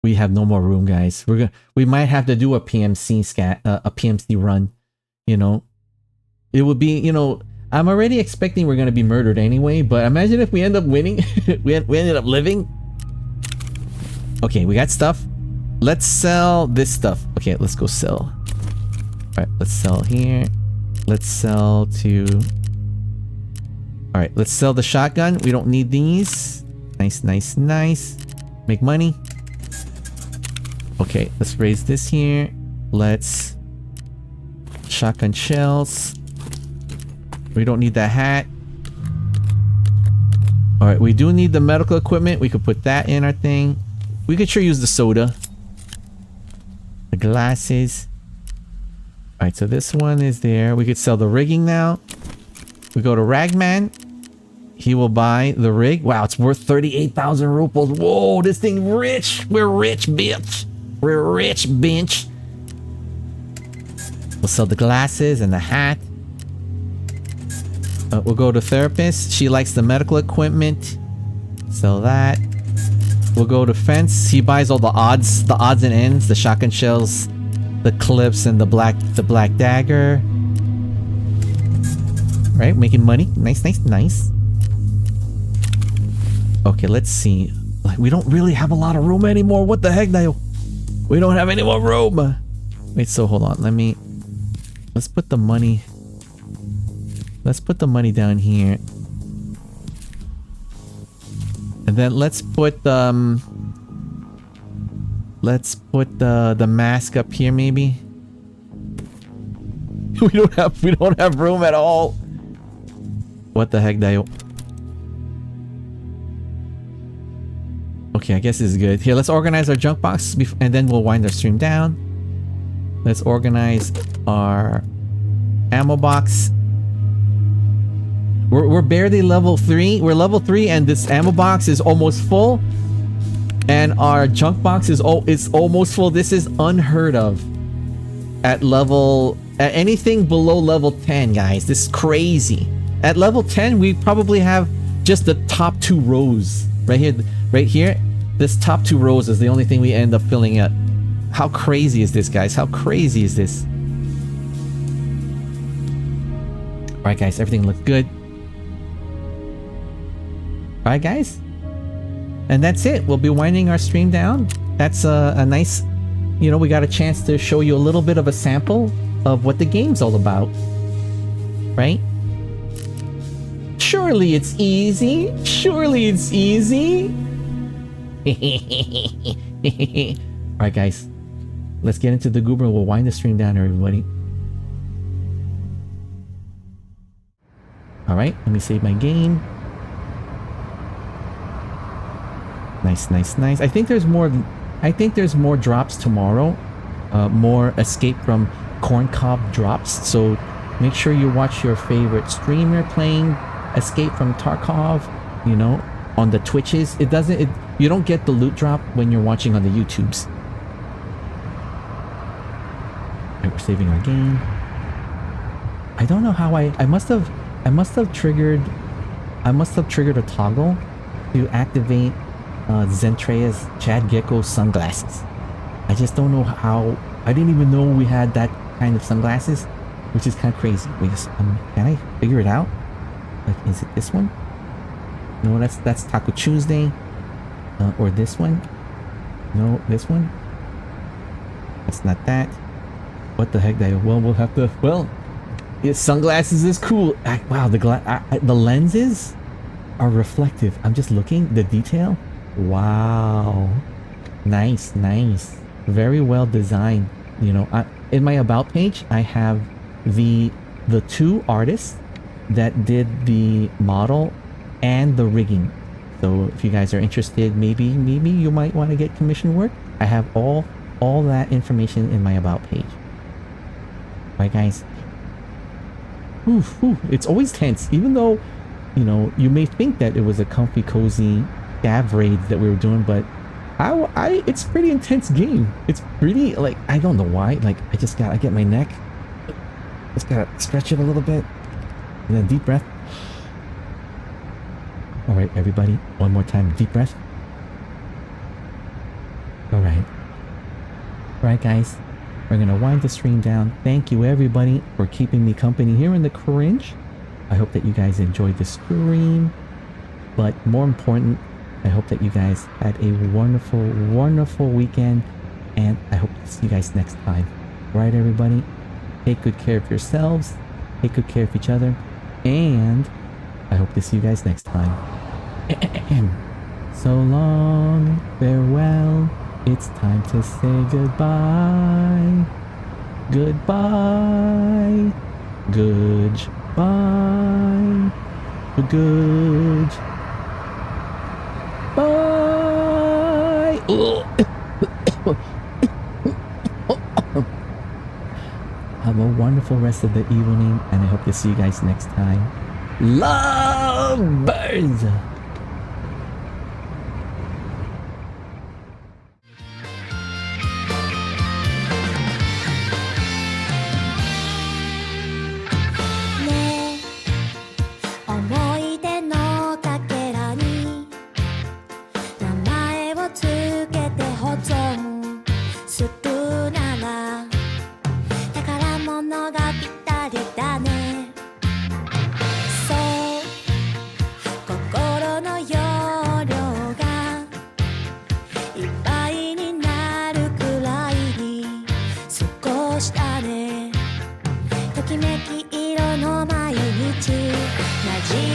We have no more room, guys. We might have to do a PMC run. You know, it would be, you know, I'm already expecting we're gonna be murdered anyway. But imagine if we end up winning. we ended up living. Okay, we got stuff. Let's sell this stuff. Okay, let's go sell. All right, let's sell here. Let's sell to... All right, let's sell the shotgun. We don't need these. Nice. Make money. Okay, let's raise this here. Let's... Shotgun shells. We don't need that hat. All right, we do need the medical equipment. We could put that in our thing. We could sure use the soda. The glasses. Alright, so this one is there. We could sell the rigging now. We go to Ragman. He will buy the rig. Wow, it's worth 38,000 rupees. Whoa, this thing rich. We're rich, bitch. We're rich, bitch. We'll sell the glasses and the hat. We'll go to therapist. She likes the medical equipment. Sell that. We'll go to Fence. He buys all the odds and ends, the shotgun shells, the clips, and the black dagger. Right, making money. Nice. Okay, let's see. Like, we don't really have a lot of room anymore. What the heck, Nayo? We don't have any more room. Wait, so hold on. Let's put the money. Let's put the money down here. And then let's put the mask up here maybe. we don't have room at all. What the heck, Dayo? Okay, I guess this is good. Here, let's organize our junk box and then we'll wind our stream down. Let's organize our ammo box. We're barely level 3. We're level 3 and this ammo box is almost full. And our junk box is almost full. This is unheard of. At anything below level 10, guys. This is crazy. At level 10, we probably have just the top 2 rows. Right here. This top 2 rows is the only thing we end up filling up. How crazy is this, guys? How crazy is this? Alright, guys. Everything looks good. Alright, guys. And that's it. We'll be winding our stream down. That's a nice... You know, we got a chance to show you a little bit of a sample of what the game's all about. Right? Surely it's easy. Surely it's easy. Alright, guys. Let's get into the goober and we'll wind the stream down, everybody. Alright, let me save my game. Nice. I think there's more drops tomorrow. More escape from corncob drops. So make sure you watch your favorite streamer playing Escape from Tarkov, you know, on the Twitches. You don't get the loot drop when you're watching on the YouTubes. Right, we're saving our game. I don't know how I must have triggered a toggle to activate Zentrea's Chad Gecko sunglasses. I just don't know how. I didn't even know we had that kind of sunglasses, which is kind of crazy. Wait, can I figure it out? Like, is it this one? No, that's Taco Tuesday. Or this one? No, this one? That's not that. What the heck, Dayo? Well, we'll have to... Well, yeah, sunglasses is cool. Wow, the lenses are reflective. I'm just looking. The detail. Wow. Nice. Very well designed. You know, in my about page, I have the 2 artists that did the model and the rigging. So if you guys are interested, maybe you might want to get commission work. I have all that information in my about page. Right, guys? It's always tense, even though, you know, you may think that it was a comfy, cozy Scav raid that we were doing, but it's a pretty intense game. It's pretty, like, I don't know why. Like, I get my neck. Just gotta stretch it a little bit. And then deep breath. Alright, everybody. One more time. Deep breath. Alright. Alright, guys. We're gonna wind the stream down. Thank you, everybody, for keeping me company here in the cringe. I hope that you guys enjoyed the stream. But more important, I hope that you guys had a wonderful, wonderful weekend. And I hope to see you guys next time. Right, everybody? Take good care of yourselves. Take good care of each other. And I hope to see you guys next time. So long. Farewell. It's time to say goodbye. Goodbye. Goodbye. Good. Bye. Have a wonderful rest of the evening, and I hope to see you guys next time. Love birds.「ときめき色の毎日」「馴染